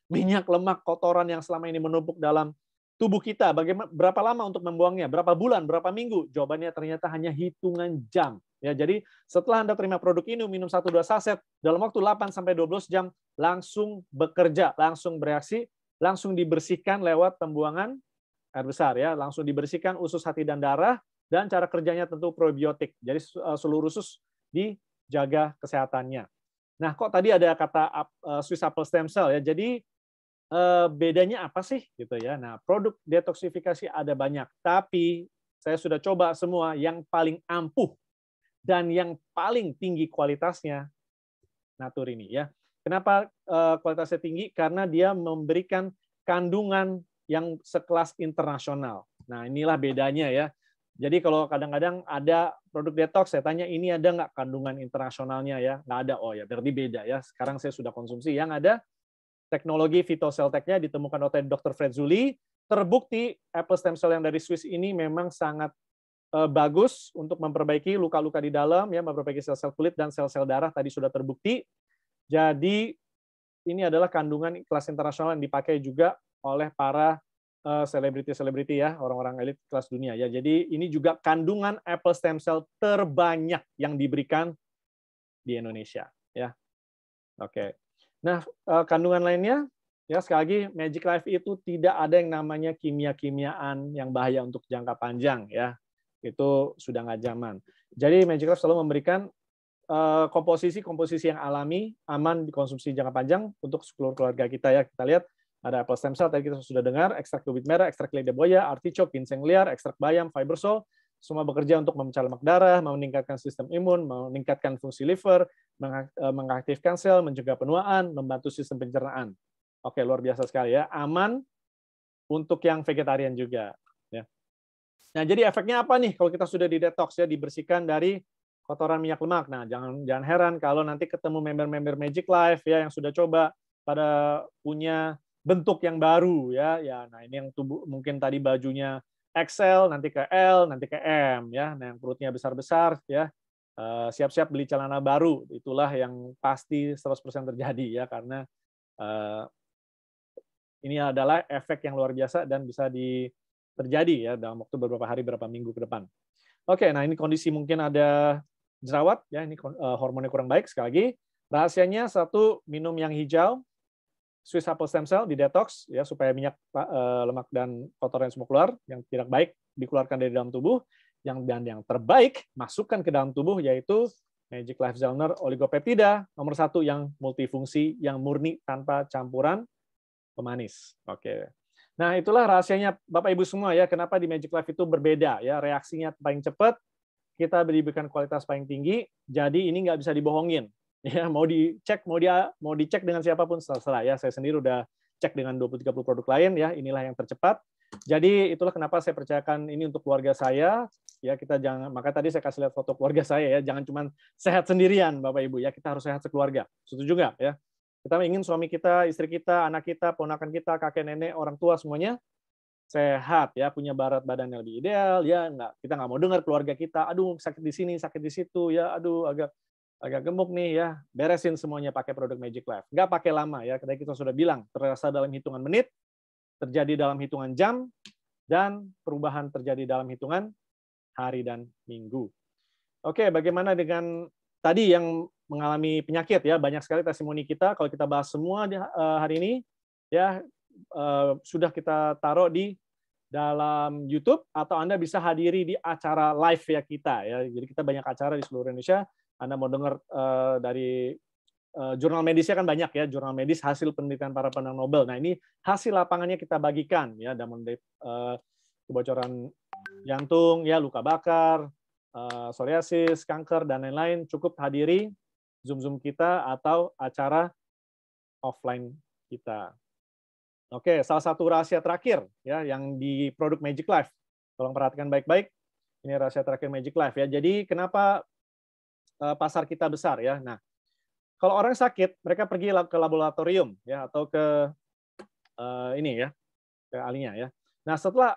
minyak, lemak, kotoran yang selama ini menumpuk dalam tubuh kita, berapa lama untuk membuangnya, berapa bulan, berapa minggu? Jawabannya ternyata hanya hitungan jam. Ya, jadi setelah Anda terima produk ini, minum 1-2 saset, dalam waktu 8-12 jam langsung bekerja, langsung bereaksi, langsung dibersihkan lewat pembuangan air besar, ya, langsung dibersihkan usus hati dan darah, dan cara kerjanya tentu probiotik. Jadi seluruh usus dijaga kesehatannya. Nah, kok tadi ada kata Swiss apple stem cell ya? Jadi bedanya apa sih gitu ya? Nah, produk detoksifikasi ada banyak, tapi saya sudah coba semua yang paling ampuh dan yang paling tinggi kualitasnya Natur ini ya. Kenapa kualitasnya tinggi? Karena dia memberikan kandungan yang sekelas internasional. Nah, inilah bedanya ya. Jadi kalau kadang-kadang ada produk detox, saya tanya ini ada nggak kandungan internasionalnya ya? Nggak ada. Oh ya, berarti beda ya. Sekarang saya sudah konsumsi. Yang ada teknologi Phytoceltec-nya ditemukan oleh Dr. Fretzuli. Terbukti apple stem cell yang dari Swiss ini memang sangat bagus untuk memperbaiki luka-luka di dalam, ya, memperbaiki sel-sel kulit dan sel-sel darah tadi sudah terbukti. Jadi ini adalah kandungan kelas internasional yang dipakai juga oleh para selebriti-selebriti ya, orang-orang elit kelas dunia ya. Jadi ini juga kandungan apple stem cell terbanyak yang diberikan di Indonesia ya. Oke. Nah, kandungan lainnya ya sekali lagi Magic Life itu tidak ada yang namanya kimia-kimiaan yang bahaya untuk jangka panjang ya. Itu sudah nggak zaman. Jadi Magic Life selalu memberikan komposisi yang alami, aman dikonsumsi jangka panjang untuk seluruh keluarga kita ya. Kita lihat ada apple stem cell, tadi kita sudah dengar, ekstrak kubit merah, ekstrak lidah buaya, artichok, ginseng liar, ekstrak bayam, fibersol, semua bekerja untuk memecah lemak darah, meningkatkan sistem imun, meningkatkan fungsi liver, mengaktifkan sel, mencegah penuaan, membantu sistem pencernaan. Oke, luar biasa sekali ya. Aman untuk yang vegetarian juga. Ya. Nah, jadi efeknya apa nih kalau kita sudah didetox ya, dibersihkan dari kotoran minyak lemak. Nah, jangan heran kalau nanti ketemu member-member Magic Life ya yang sudah coba pada punya bentuk yang baru ya. Ya, nah ini yang tubuh mungkin tadi bajunya XL, nanti ke L, nanti ke M ya. Nah, yang perutnya besar-besar ya. Siap-siap beli celana baru. Itulah yang pasti 100% terjadi ya, karena ini adalah efek yang luar biasa dan bisa terjadi ya dalam waktu beberapa hari, beberapa minggu ke depan. Oke, nah ini kondisi mungkin ada jerawat ya, ini hormonnya kurang baik. Sekali lagi, rahasianya satu, minum yang hijau, Swiss apple stem cell di detox ya, supaya minyak, lemak dan kotoran semua keluar, yang tidak baik dikeluarkan dari dalam tubuh, yang terbaik masukkan ke dalam tubuh, yaitu Magic Life Zellner oligopeptida nomor 1 yang multifungsi, yang murni tanpa campuran pemanis. Oke. Nah, itulah rahasianya Bapak Ibu semua ya, kenapa di Magic Life itu berbeda ya, reaksinya paling cepat, kita diberikan kualitas paling tinggi, jadi ini nggak bisa dibohongin. Ya, mau dicek dengan siapapun terserah ya. Saya sendiri udah cek dengan 20-30 produk lain ya, inilah yang tercepat. Jadi itulah kenapa saya percayakan ini untuk keluarga saya. Ya, kita jangan, maka tadi saya kasih lihat foto keluarga saya ya, jangan cuma sehat sendirian Bapak Ibu ya, kita harus sehat sekeluarga. Setuju nggak ya? Kita ingin suami kita, istri kita, anak kita, ponakan kita, kakek nenek, orang tua semuanya sehat ya, punya berat badan yang lebih ideal ya. Kita nggak mau dengar keluarga kita, aduh sakit di sini, sakit di situ ya, aduh agak gemuk nih ya. Beresin semuanya pakai produk Magic Life. Nggak pakai lama ya, karena kita sudah bilang terasa dalam hitungan menit, terjadi dalam hitungan jam, dan perubahan terjadi dalam hitungan hari dan minggu. Oke, bagaimana dengan tadi yang mengalami penyakit ya, banyak sekali testimoni kita. Kalau kita bahas semua hari ini ya, sudah kita taruh di dalam YouTube, atau Anda bisa hadiri di acara live ya kita ya. Jadi kita banyak acara di seluruh Indonesia. Anda mau dengar dari jurnal medisnya kan banyak ya, jurnal medis hasil penelitian para pemenang Nobel. Nah, ini hasil lapangannya kita bagikan ya, dalam kebocoran jantung ya, luka bakar, psoriasis, kanker dan lain-lain. Cukup hadiri Zoom kita atau acara offline kita. Oke, salah satu rahasia terakhir ya yang di produk Magic Life. Tolong perhatikan baik-baik. Ini rahasia terakhir Magic Life ya. Jadi kenapa pasar kita besar ya? Nah, kalau orang sakit, mereka pergi ke laboratorium ya, atau ke ini ya, ke ahlinya ya. Nah, setelah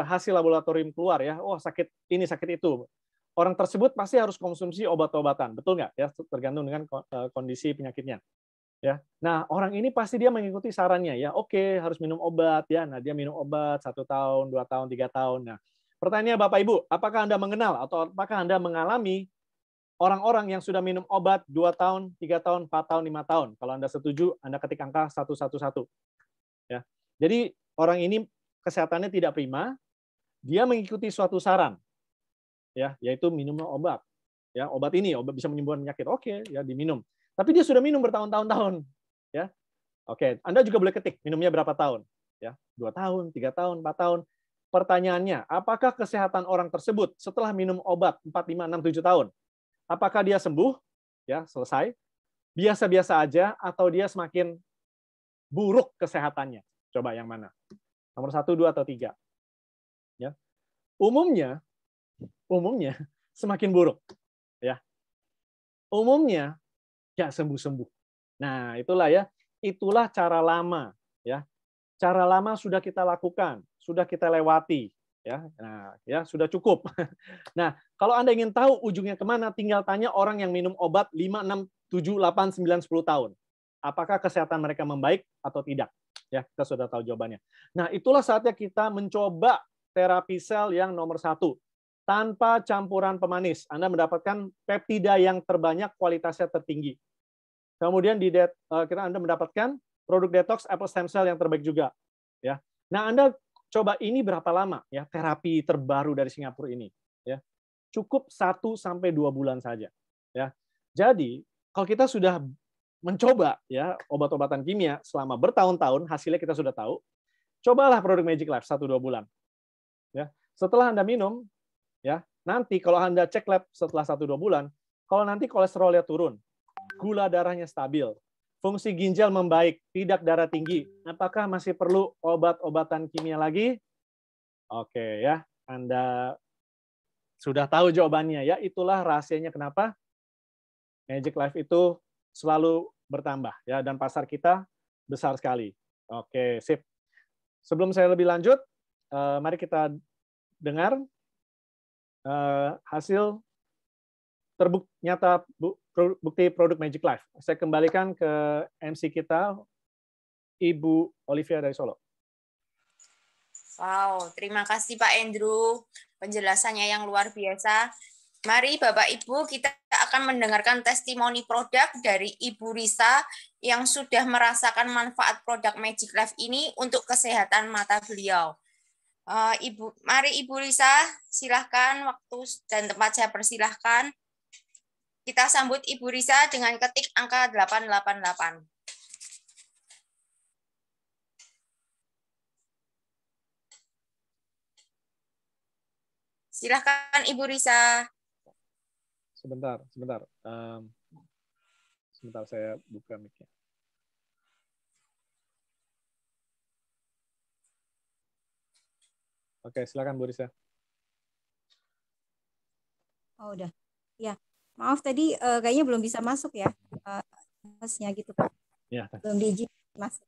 hasil laboratorium keluar ya, oh sakit ini, sakit itu, orang tersebut pasti harus konsumsi obat-obatan, betul nggak ya? Tergantung dengan kondisi penyakitnya. Ya. Nah, orang ini pasti dia mengikuti sarannya ya. Oke, harus minum obat ya. Nah, dia minum obat 1 tahun, 2 tahun, 3 tahun. Nah, pertanyaannya Bapak Ibu, apakah Anda mengenal atau apakah Anda mengalami orang-orang yang sudah minum obat 2 tahun, 3 tahun, 4 tahun, 5 tahun? Kalau Anda setuju, Anda ketik angka 111. Ya. Jadi, orang ini kesehatannya tidak prima, dia mengikuti suatu saran ya, yaitu minum obat. Ya, obat ini obat bisa menyembuhkan penyakit. Oke, ya diminum. Tapi dia sudah minum bertahun-tahun, ya. Oke, Anda juga boleh ketik minumnya berapa tahun, ya. 2 tahun, 3 tahun, 4 tahun. Pertanyaannya, apakah kesehatan orang tersebut setelah minum obat 4, 5, 6, 7 tahun, apakah dia sembuh, ya, selesai, biasa-biasa aja, atau dia semakin buruk kesehatannya? Coba yang mana? Nomor 1, 2, atau 3? Ya. Umumnya semakin buruk, ya. Umumnya nggak sembuh-sembuh. Nah, itulah ya, itulah cara lama, ya. Cara lama sudah kita lakukan, sudah kita lewati, ya. Nah, ya sudah cukup. Nah, kalau Anda ingin tahu ujungnya kemana, tinggal tanya orang yang minum obat 5, 6, 7, 8, 9, 10 tahun. Apakah kesehatan mereka membaik atau tidak? Ya, kita sudah tahu jawabannya. Nah, itulah saatnya kita mencoba terapi sel yang nomor 1. Tanpa campuran pemanis, Anda mendapatkan peptida yang terbanyak, kualitasnya tertinggi. Kemudian Anda mendapatkan produk detox apple stem cell yang terbaik juga, ya. Nah, Anda coba ini berapa lama ya, terapi terbaru dari Singapura ini, ya. Cukup 1 sampai 2 bulan saja, ya. Jadi, kalau kita sudah mencoba ya obat-obatan kimia selama bertahun-tahun, hasilnya kita sudah tahu. Cobalah produk Magic Life 1-2 bulan. Ya. Setelah Anda minum, ya, nanti kalau Anda cek lab setelah 1-2 bulan, kalau nanti kolesterolnya turun, gula darahnya stabil, fungsi ginjal membaik, tidak darah tinggi, apakah masih perlu obat-obatan kimia lagi? Oke ya, Anda sudah tahu jawabannya ya. Itulah rahasianya kenapa Magic Life itu selalu bertambah ya, dan pasar kita besar sekali. Oke, sip. Sebelum saya lebih lanjut, mari kita dengar hasil nyata bukti produk Magic Life. Saya kembalikan ke MC kita, Ibu Olivia dari Solo. Wow, terima kasih Pak Andrew. Penjelasannya yang luar biasa. Mari Bapak Ibu, kita akan mendengarkan testimoni produk dari Ibu Risa yang sudah merasakan manfaat produk Magic Life ini untuk kesehatan mata beliau. Mari Ibu Risa, silahkan, waktu dan tempat saya persilahkan. Kita sambut Ibu Risa dengan ketik angka 888. Silahkan Ibu Risa. Sebentar. Sebentar saya buka mic-nya. Oke, silakan Bu Risa. Oh, udah. Ya, maaf tadi kayaknya belum bisa masuk ya. Hostnya gitu Pak. Ya. Belum diizinkan masuk.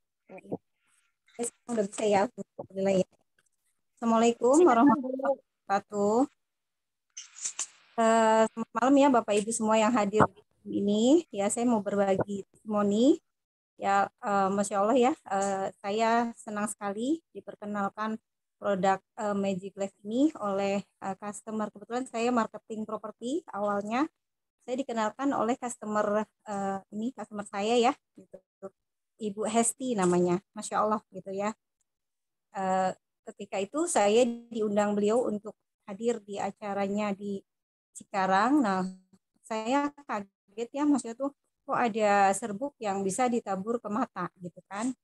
Udah bisa ya. Alhamdulillah ya. Assalamualaikum warahmatullahi wabarakatuh. Selamat malam ya Bapak Ibu semua yang hadir di ini. Ya, saya mau berbagi testimoni. Ya, Masya Allah ya. Saya senang sekali diperkenalkan produk Magic Life ini oleh customer. Kebetulan saya marketing properti awalnya. Saya dikenalkan oleh customer customer saya ya, gitu. Ibu Hesti namanya, Masya Allah gitu ya. Ketika itu saya diundang beliau untuk hadir di acaranya di Cikarang. Nah, saya kaget ya, maksudnya tuh kok ada serbuk yang bisa ditabur ke mata gitu kan.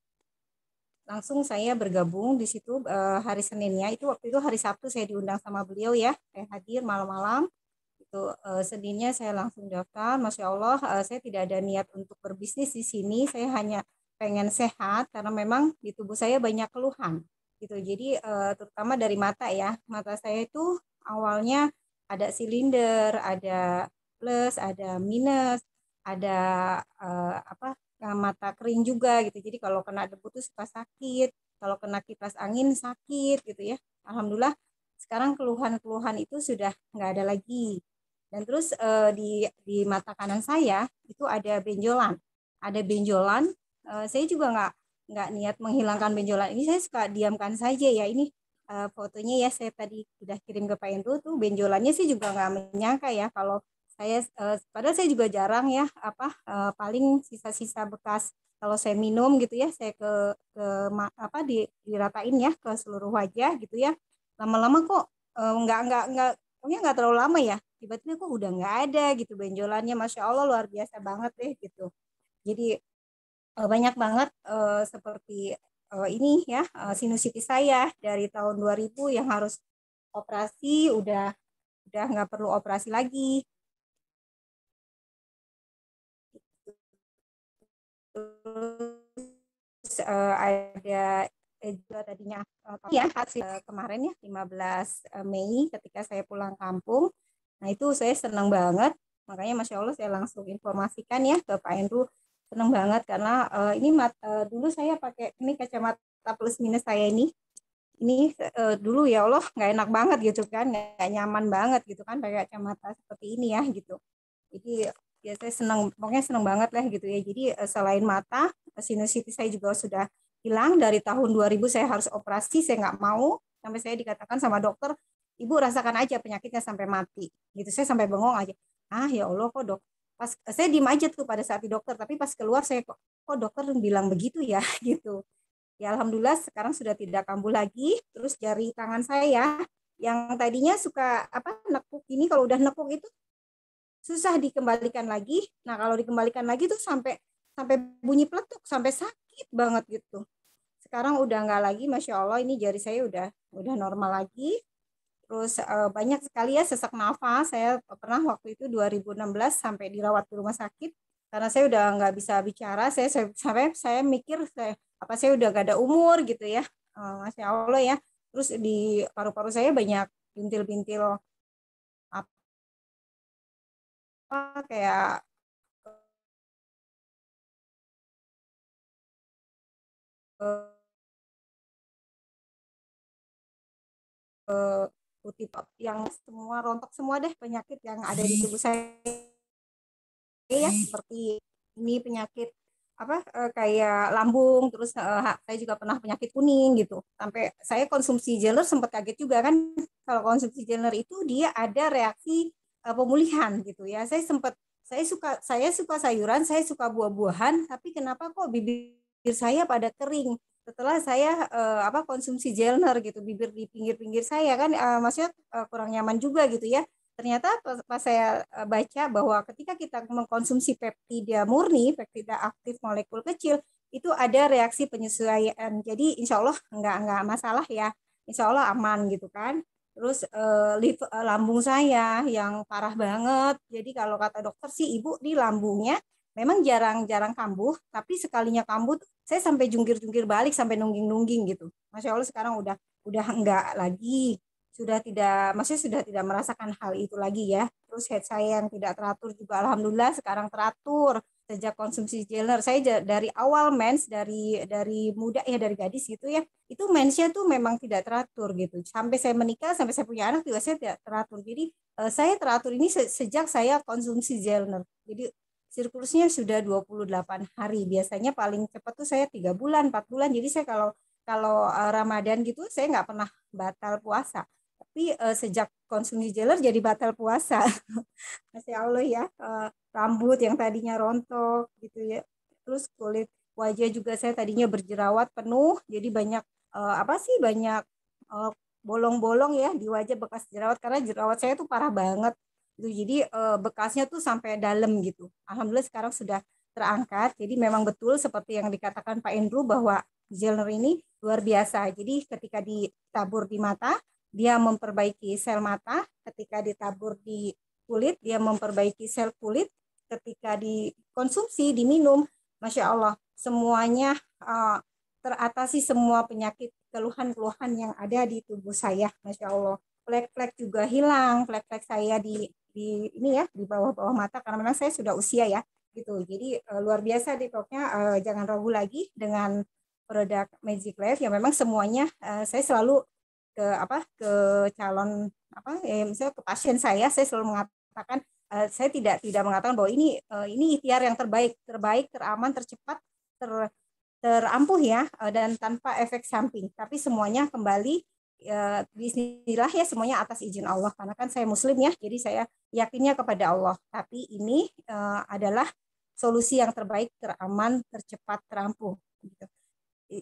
Langsung saya bergabung di situ hari Seninnya, itu waktu itu hari Sabtu saya diundang sama beliau ya, saya hadir malam-malam. Itu Seninnya saya langsung daftar. Masya Allah, saya tidak ada niat untuk berbisnis di sini, saya hanya pengen sehat karena memang di tubuh saya banyak keluhan gitu. Jadi terutama dari mata ya, mata saya itu awalnya ada silinder, ada plus, ada minus, ada mata kering juga gitu. Jadi kalau kena debu tuh suka sakit, kalau kena kipas angin sakit gitu ya. Alhamdulillah sekarang keluhan-keluhan itu sudah nggak ada lagi. Dan terus di mata kanan saya itu ada benjolan, ada benjolan, saya juga nggak niat menghilangkan benjolan ini, saya suka diamkan saja ya. Ini fotonya ya, saya tadi sudah kirim ke Pak Endro tuh, benjolannya sih juga nggak menyangka ya kalau saya, padahal saya juga jarang ya paling sisa-sisa bekas kalau saya minum gitu ya, saya diratain ya ke seluruh wajah gitu ya. Lama-lama kok pokoknya nggak terlalu lama ya, tiba-tiba kok udah nggak ada gitu benjolannya. Masya Allah, luar biasa banget deh gitu. Jadi banyak banget seperti ini ya, sinusitis saya dari tahun 2000 yang harus operasi, udah nggak perlu operasi lagi. Terus ada juga tadinya ya hasil kemarin ya 15 Mei ketika saya pulang kampung. Nah itu saya senang banget, makanya Masya Allah saya langsung informasikan ya ke Pak Endro. Senang banget karena ini dulu saya pakai ini kacamata plus minus saya ini dulu ya Allah nggak enak banget gitu kan, nggak nyaman banget gitu kan pakai kacamata seperti ini ya gitu. Jadi ya saya pokoknya senang banget lah gitu ya. Jadi selain mata, sinusitis saya juga sudah hilang. Dari tahun 2000 saya harus operasi, saya nggak mau, sampai saya dikatakan sama dokter, ibu rasakan aja penyakitnya sampai mati gitu. Saya sampai bengong aja, ya Allah kok dok, pas saya diem aja tuh pada saat di dokter, tapi pas keluar saya kok dokter bilang begitu ya gitu. Ya alhamdulillah sekarang sudah tidak kambuh lagi. Terus jari tangan saya yang tadinya suka nekuk ini, kalau udah nekuk itu susah dikembalikan lagi. Nah kalau dikembalikan lagi tuh sampai bunyi peletuk, sampai sakit banget gitu. Sekarang udah nggak lagi, Masya Allah, ini jari saya udah normal lagi. Terus banyak sekali ya sesak nafas. Saya pernah waktu itu 2016 sampai dirawat di rumah sakit karena saya udah nggak bisa bicara. Saya mikir saya udah gak ada umur gitu ya, Masya Allah ya. Terus di paru-paru saya banyak bintil-bintil kayak putih yang semua rontok semua deh, penyakit yang ada di tubuh saya ya, seperti ini penyakit kayak lambung. Terus saya juga pernah penyakit kuning gitu, sampai saya konsumsi Gelner sempat kaget juga kan. Kalau konsumsi Gelner itu dia ada reaksi pemulihan gitu ya. Saya suka sayuran, saya suka buah-buahan, tapi kenapa kok bibir saya pada kering setelah saya konsumsi Gelner gitu. Bibir di pinggir-pinggir saya kan maksudnya kurang nyaman juga gitu ya. Ternyata pas saya baca bahwa ketika kita mengkonsumsi peptida murni, peptida aktif molekul kecil, itu ada reaksi penyesuaian. Jadi insya Allah nggak masalah ya, insya Allah aman gitu kan. Terus lambung saya yang parah banget. Jadi kalau kata dokter sih, ibu di lambungnya memang jarang-jarang kambuh, tapi sekalinya kambuh saya sampai jungkir-jungkir balik, sampai nungging-nungging gitu. Masya Allah sekarang udah enggak lagi, maksudnya sudah tidak merasakan hal itu lagi ya. Terus head saya yang tidak teratur juga alhamdulillah sekarang teratur sejak konsumsi Gelner. Saya dari awal mens, dari muda ya, dari gadis gitu ya, itu mensnya tuh memang tidak teratur gitu. Sampai saya menikah, sampai saya punya anak juga saya tidak teratur. Jadi saya teratur ini sejak saya konsumsi Gelner. Jadi siklusnya sudah 28 hari. Biasanya paling cepat tuh saya 3 bulan, 4 bulan. Jadi saya kalau Ramadan gitu saya nggak pernah batal puasa. Tapi sejak konsumsi Gelner jadi batal puasa. Masya Allah ya, rambut yang tadinya rontok gitu ya. Terus kulit wajah juga saya tadinya berjerawat penuh, jadi banyak banyak bolong-bolong ya di wajah bekas jerawat, karena jerawat saya tuh parah banget gitu. Jadi bekasnya tuh sampai dalam gitu. Alhamdulillah sekarang sudah terangkat. Jadi memang betul seperti yang dikatakan Pak Endro bahwa Gelner ini luar biasa. Jadi ketika ditabur di mata, dia memperbaiki sel mata. Ketika ditabur di kulit, dia memperbaiki sel kulit. Ketika dikonsumsi, diminum, Masya Allah, semuanya teratasi semua penyakit, keluhan-keluhan yang ada di tubuh saya. Masya Allah. Flek-flek juga hilang. Flek-flek saya di ini ya, di bawah-bawah mata, karena memang saya sudah usia ya. Gitu. Jadi luar biasa deh, pokoknya jangan ragu lagi dengan produk Magic Life yang memang semuanya saya selalu ke calon misalnya ke pasien saya selalu mengatakan saya tidak mengatakan bahwa ini ikhtiar yang terbaik, teraman, tercepat, terampuh ya, dan tanpa efek samping. Tapi semuanya kembali bismillah ya, semuanya atas izin Allah. Karena kan saya Muslim ya, jadi saya yakinnya kepada Allah. Tapi ini adalah solusi yang terbaik, teraman, tercepat, terampuh. Gitu.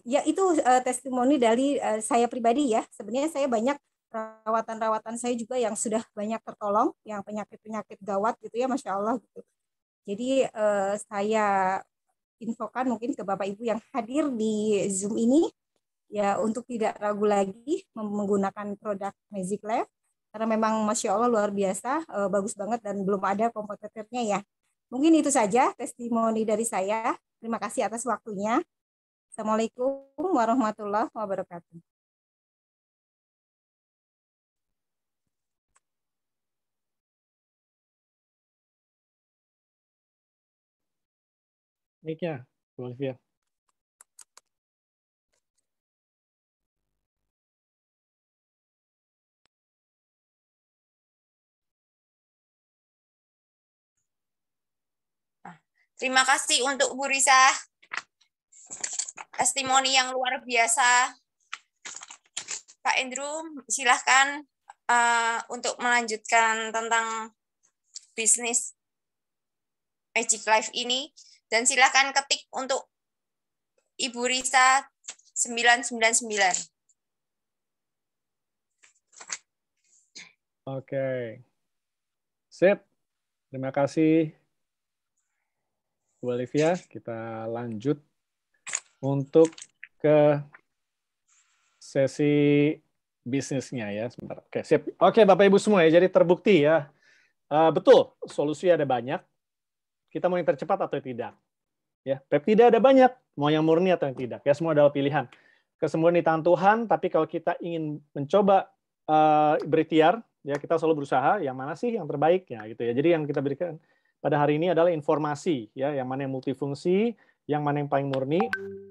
Ya itu testimoni dari saya pribadi ya. Sebenarnya saya banyak rawatan saya juga yang sudah banyak tertolong, yang penyakit gawat gitu ya, Masya Allah gitu. Jadi saya infokan mungkin ke Bapak Ibu yang hadir di Zoom ini ya, untuk tidak ragu lagi menggunakan produk Magic Life, karena memang Masya Allah luar biasa, bagus banget dan belum ada kompetitornya ya. Mungkin itu saja testimoni dari saya. Terima kasih atas waktunya. Assalamualaikum warahmatullahi wabarakatuh. Mic-nya, Bu Olivia. Terima kasih untuk Bu Risa. Testimoni yang luar biasa. Pak Andrew, silahkan untuk melanjutkan tentang bisnis Magic Life ini. Dan silahkan ketik untuk Ibu Risa 999. Oke. Sip. Terima kasih, Bu Olivia. Kita lanjut untuk ke sesi bisnisnya ya. Sebentar. Oke, sip. Oke, Bapak Ibu semua ya. Jadi terbukti ya. Betul, solusi ada banyak. Kita mau yang tercepat atau tidak. Ya, peptida ada banyak. Mau yang murni atau yang tidak. Ya, semua adalah pilihan. Kesembuhan di tangan Tuhan, tapi kalau kita ingin mencoba berikhtiar, ya kita selalu berusaha yang mana sih yang terbaik ya gitu ya. Jadi yang kita berikan pada hari ini adalah informasi ya, yang mana yang multifungsi, yang mana yang paling murni,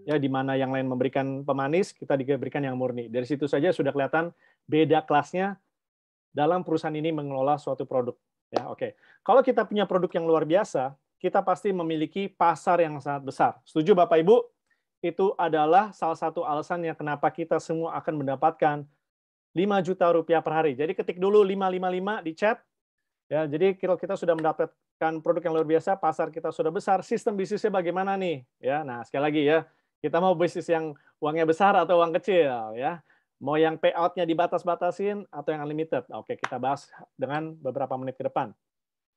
ya di mana yang lain memberikan pemanis, kita diberikan yang murni. Dari situ saja sudah kelihatan beda kelasnya dalam perusahaan ini mengelola suatu produk. Ya, oke. Kalau kita punya produk yang luar biasa, kita pasti memiliki pasar yang sangat besar. Setuju Bapak Ibu? Itu adalah salah satu alasannya kenapa kita semua akan mendapatkan 5 juta rupiah per hari. Jadi ketik dulu 555 di chat. Ya, jadi kalau kita sudah mendapatkan produk yang luar biasa, pasar kita sudah besar, sistem bisnisnya bagaimana nih? Ya, nah sekali lagi ya, kita mau bisnis yang uangnya besar atau uang kecil ya. Mau yang payout-nya dibatas-batasin atau yang unlimited? Oke, kita bahas dengan beberapa menit ke depan.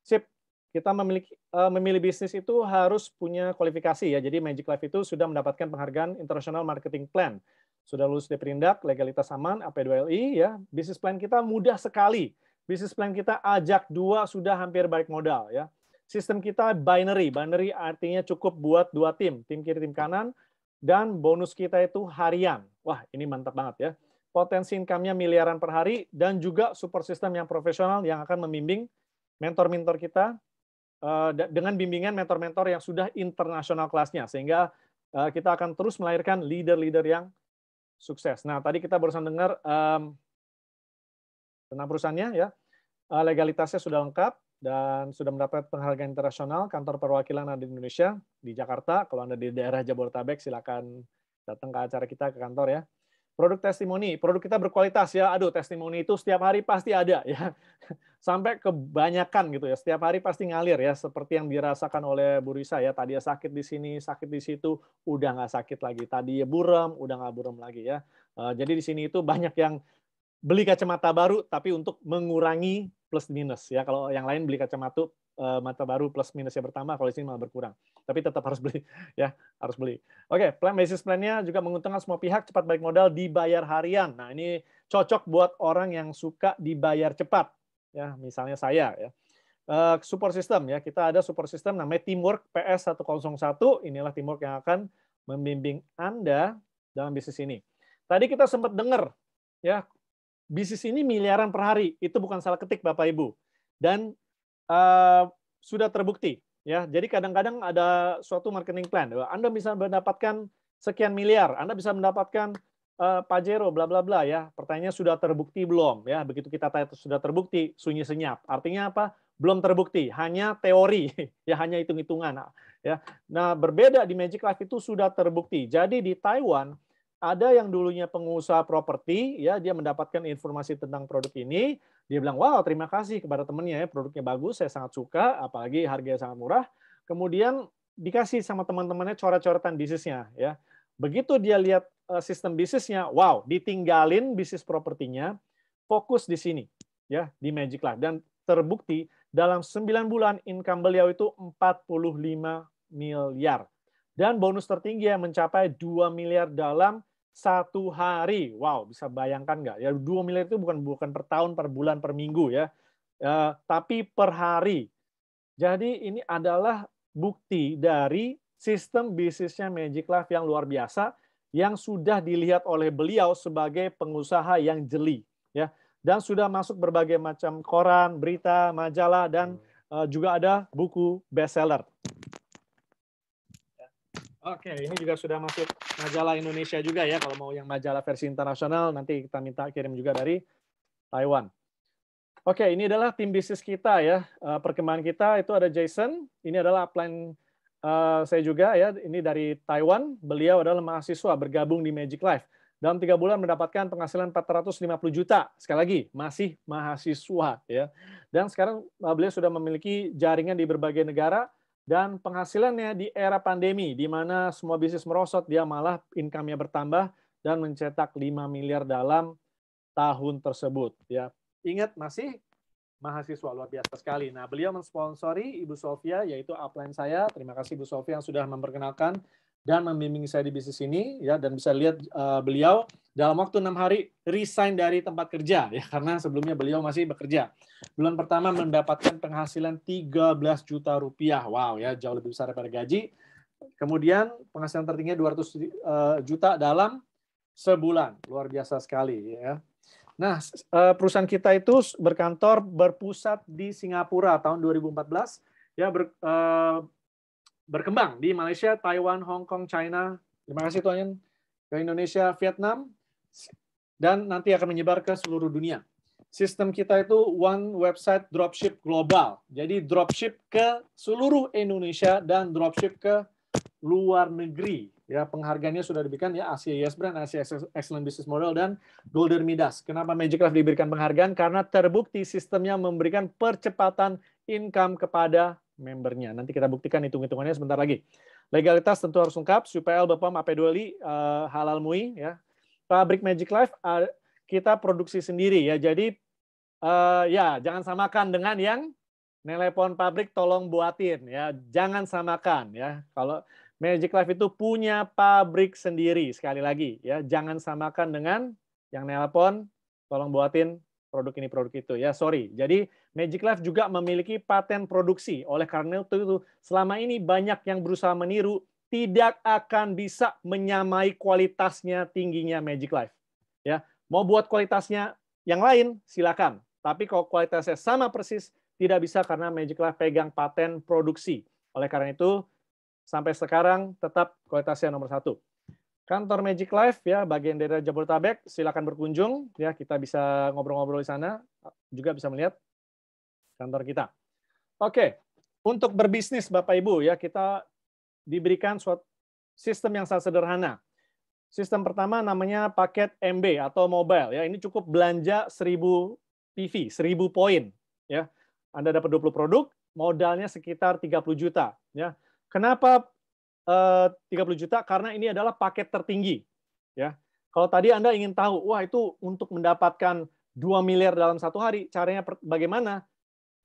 Sip. Kita memilih bisnis itu harus punya kualifikasi ya. Jadi Magic Life itu sudah mendapatkan penghargaan International Marketing Plan. Sudah lulus dari Perindak, legalitas aman, AP2LI ya. Bisnis plan kita mudah sekali. Bisnis plan kita ajak 2 sudah hampir balik modal ya. Sistem kita binary. Binary artinya cukup buat 2 tim, tim kiri, tim kanan, dan bonus kita itu harian. Wah, ini mantap banget ya. Potensi income-nya miliaran per hari dan juga support system yang profesional yang akan membimbing mentor-mentor kita dengan bimbingan mentor-mentor yang sudah internasional kelasnya, sehingga kita akan terus melahirkan leader-leader yang sukses. Nah, tadi kita barusan dengar tentang perusahaannya ya, legalitasnya sudah lengkap dan sudah mendapat penghargaan internasional. Kantor perwakilan ada di Indonesia, di Jakarta. Kalau Anda di daerah Jabodetabek, silakan datang ke acara kita ke kantor ya. Produk testimoni, produk kita berkualitas ya. Aduh, testimoni itu setiap hari pasti ada ya. Sampai kebanyakan gitu ya. Setiap hari pasti ngalir ya, seperti yang dirasakan oleh Bu Risa ya. Tadi ya sakit di sini, sakit di situ, udah nggak sakit lagi. Tadi ya buram, udah nggak buram lagi ya. Jadi di sini itu banyak yang beli kacamata baru tapi untuk mengurangi plus minus ya. Kalau yang lain beli kacamata mata baru plus minusnya bertambah, kalau di sini malah berkurang. Tapi tetap harus beli ya, harus beli. Oke, plan bisnis plan-nya juga menguntungkan semua pihak, cepat balik modal, dibayar harian. Nah, ini cocok buat orang yang suka dibayar cepat. Ya, misalnya saya ya. Support system ya, kita ada support system namanya Teamwork PS101. Inilah teamwork yang akan membimbing Anda dalam bisnis ini. Tadi kita sempat dengar ya, bisnis ini miliaran per hari. Itu bukan salah ketik Bapak Ibu. Dan sudah terbukti ya. Jadi kadang-kadang ada suatu marketing plan. Anda bisa mendapatkan sekian miliar, Anda bisa mendapatkan Pajero bla bla bla ya. Pertanyaannya sudah terbukti belum ya? Begitu kita tanya sudah terbukti, sunyi senyap. Artinya apa? belum terbukti, hanya teori, ya hanya hitung-hitungan. Ya. Nah, berbeda di Magic Life itu sudah terbukti. Jadi di Taiwan ada yang dulunya pengusaha properti, ya dia mendapatkan informasi tentang produk ini, dia bilang, wow terima kasih kepada temannya ya, produknya bagus, saya sangat suka, apalagi harganya sangat murah. Kemudian dikasih sama teman-temannya coret-coretan bisnisnya, ya. Begitu dia lihat sistem bisnisnya, wow, ditinggalin bisnis propertinya, fokus di sini, ya di Magic Life, dan terbukti dalam 9 bulan income beliau itu 45 miliar. Dan bonus tertinggi yang mencapai 2 miliar dalam 1 hari. Wow, bisa bayangkan nggak? Ya 2 miliar itu bukan per tahun, per bulan, per minggu ya. Tapi per hari. Jadi ini adalah bukti dari sistem bisnisnya Magic Life yang luar biasa yang sudah dilihat oleh beliau sebagai pengusaha yang jeli, ya. Dan sudah masuk berbagai macam koran, berita, majalah, dan juga ada buku bestseller. Oke, ini juga sudah masuk majalah Indonesia juga ya. Kalau mau yang majalah versi internasional, nanti kita minta kirim juga dari Taiwan. Oke, ini adalah tim bisnis kita ya. Perkembangan kita itu ada Jason. Ini adalah upline saya juga ya. Ini dari Taiwan. Beliau adalah mahasiswa bergabung di Magic Life. Dalam 3 bulan mendapatkan penghasilan 450 juta. Sekali lagi, masih mahasiswa ya. Dan sekarang beliau sudah memiliki jaringan di berbagai negara. Dan penghasilannya di era pandemi, di mana semua bisnis merosot, dia malah income-nya bertambah dan mencetak 5 miliar dalam tahun tersebut. Ya, ingat masih mahasiswa, luar biasa sekali. Nah, beliau mensponsori Ibu Sofia, yaitu upline saya. Terima kasih Ibu Sofia yang sudah memperkenalkan dan membimbing saya di bisnis ini. Ya, dan bisa lihat beliau dalam waktu 6 hari resign dari tempat kerja, ya, karena sebelumnya beliau masih bekerja. Bulan pertama mendapatkan penghasilan 13 juta rupiah. Wow, ya jauh lebih besar daripada gaji. Kemudian penghasilan tertingginya 200 juta dalam sebulan. Luar biasa sekali ya. Nah, perusahaan kita itu berpusat di Singapura tahun 2014, ya berkembang di Malaysia, Taiwan, Hong Kong, China. Terima kasih Tuan, ke Indonesia, Vietnam, dan nanti akan menyebar ke seluruh dunia. Sistem kita itu one website dropship global. Jadi dropship ke seluruh Indonesia dan dropship ke luar negeri. Ya, penghargaannya sudah diberikan ya Asia Yes Brand, Asia Excellent Business Model, dan Golden Midas. Kenapa Magic Life diberikan penghargaan? Karena terbukti sistemnya memberikan percepatan income kepada membernya. Nanti kita buktikan hitung-hitungannya sebentar lagi. Legalitas tentu harus lengkap, supaya BPOM AP2LI halal MUI. Ya. Pabrik Magic Life kita produksi sendiri ya. Jadi ya jangan samakan dengan yang telepon pabrik tolong buatin ya. Jangan samakan ya. Kalau Magic Life itu punya pabrik sendiri, sekali lagi ya, jangan samakan dengan yang nelpon tolong buatin produk ini produk itu ya. Sorry. Jadi Magic Life juga memiliki paten produksi. Oleh karena itu selama ini banyak yang berusaha meniru, tidak akan bisa menyamai kualitasnya tingginya Magic Life. Ya, mau buat kualitasnya yang lain silakan. Tapi kalau kualitasnya sama persis tidak bisa karena Magic Life pegang paten produksi. Oleh karena itu sampai sekarang tetap kualitasnya nomor 1. Kantor Magic Life ya bagian daerah Jabodetabek, silakan berkunjung ya, kita bisa ngobrol-ngobrol di sana, juga bisa melihat kantor kita. Oke, untuk berbisnis Bapak Ibu ya kita diberikan suatu sistem yang sangat sederhana. Sistem pertama namanya paket MB atau mobile ya, ini cukup belanja 1000 PV, 1000 poin ya. Anda dapat 20 produk, modalnya sekitar 30 juta ya. Kenapa 30 juta? Karena ini adalah paket tertinggi. Ya. Kalau tadi Anda ingin tahu, wah itu untuk mendapatkan 2 miliar dalam 1 hari, caranya bagaimana?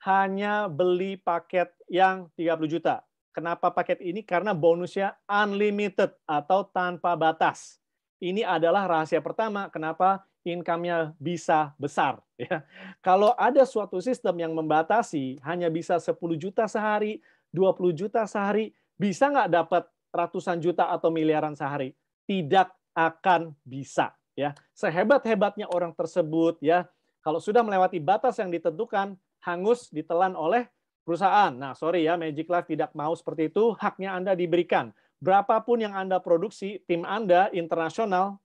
Hanya beli paket yang 30 juta. Kenapa paket ini? Karena bonusnya unlimited atau tanpa batas. Ini adalah rahasia pertama kenapa income-nya bisa besar. Ya. Kalau ada suatu sistem yang membatasi hanya bisa 10 juta sehari, 20 juta sehari, bisa nggak dapat ratusan juta atau miliaran sehari? Tidak akan bisa. Ya, sehebat-hebatnya orang tersebut, ya, kalau sudah melewati batas yang ditentukan, hangus ditelan oleh perusahaan. Nah, sorry ya, Magic Life tidak mau seperti itu. Haknya Anda diberikan. Berapapun yang Anda produksi, tim Anda internasional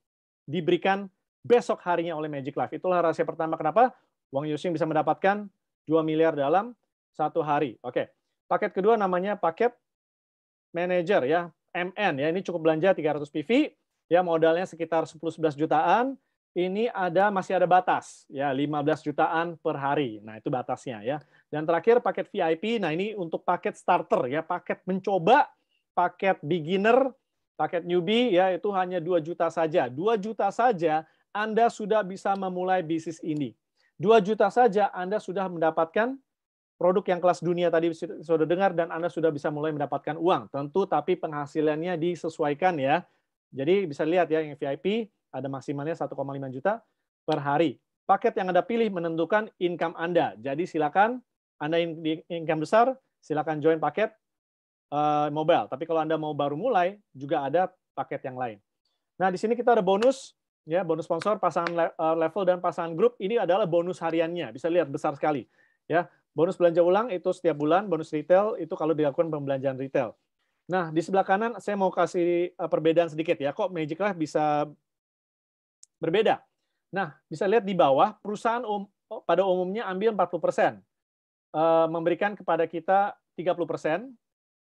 diberikan besok harinya oleh Magic Life. Itulah rahasia pertama kenapa Wang Yuxing bisa mendapatkan 2 miliar dalam 1 hari. Oke. Paket kedua namanya paket manager ya, MN ya. Ini cukup belanja 300 PV, ya modalnya sekitar 10-11 jutaan. Ini masih ada batas ya, 15 jutaan per hari. Nah, itu batasnya ya. Dan terakhir paket VIP. Nah, ini untuk paket starter ya, paket mencoba, paket beginner, paket newbie ya, itu hanya 2 juta saja. 2 juta saja Anda sudah bisa memulai bisnis ini. 2 juta saja Anda sudah mendapatkan produk yang kelas dunia tadi sudah dengar, dan Anda sudah bisa mulai mendapatkan uang. Tentu tapi penghasilannya disesuaikan ya. Jadi bisa lihat ya, yang VIP ada maksimalnya 1,5 juta per hari. Paket yang Anda pilih menentukan income Anda. Jadi silakan Anda di income besar, silakan join paket mobile. Tapi kalau Anda mau baru mulai, juga ada paket yang lain. Nah, di sini kita ada bonus, ya, bonus sponsor, pasangan level dan pasangan grup. Ini adalah bonus hariannya. Bisa lihat besar sekali, ya. Bonus belanja ulang itu setiap bulan, bonus retail itu kalau dilakukan pembelanjaan retail. Nah, di sebelah kanan saya mau kasih perbedaan sedikit ya. Kok Magic Life bisa berbeda? Nah, bisa lihat di bawah, perusahaan pada umumnya ambil 40%, memberikan kepada kita 30%,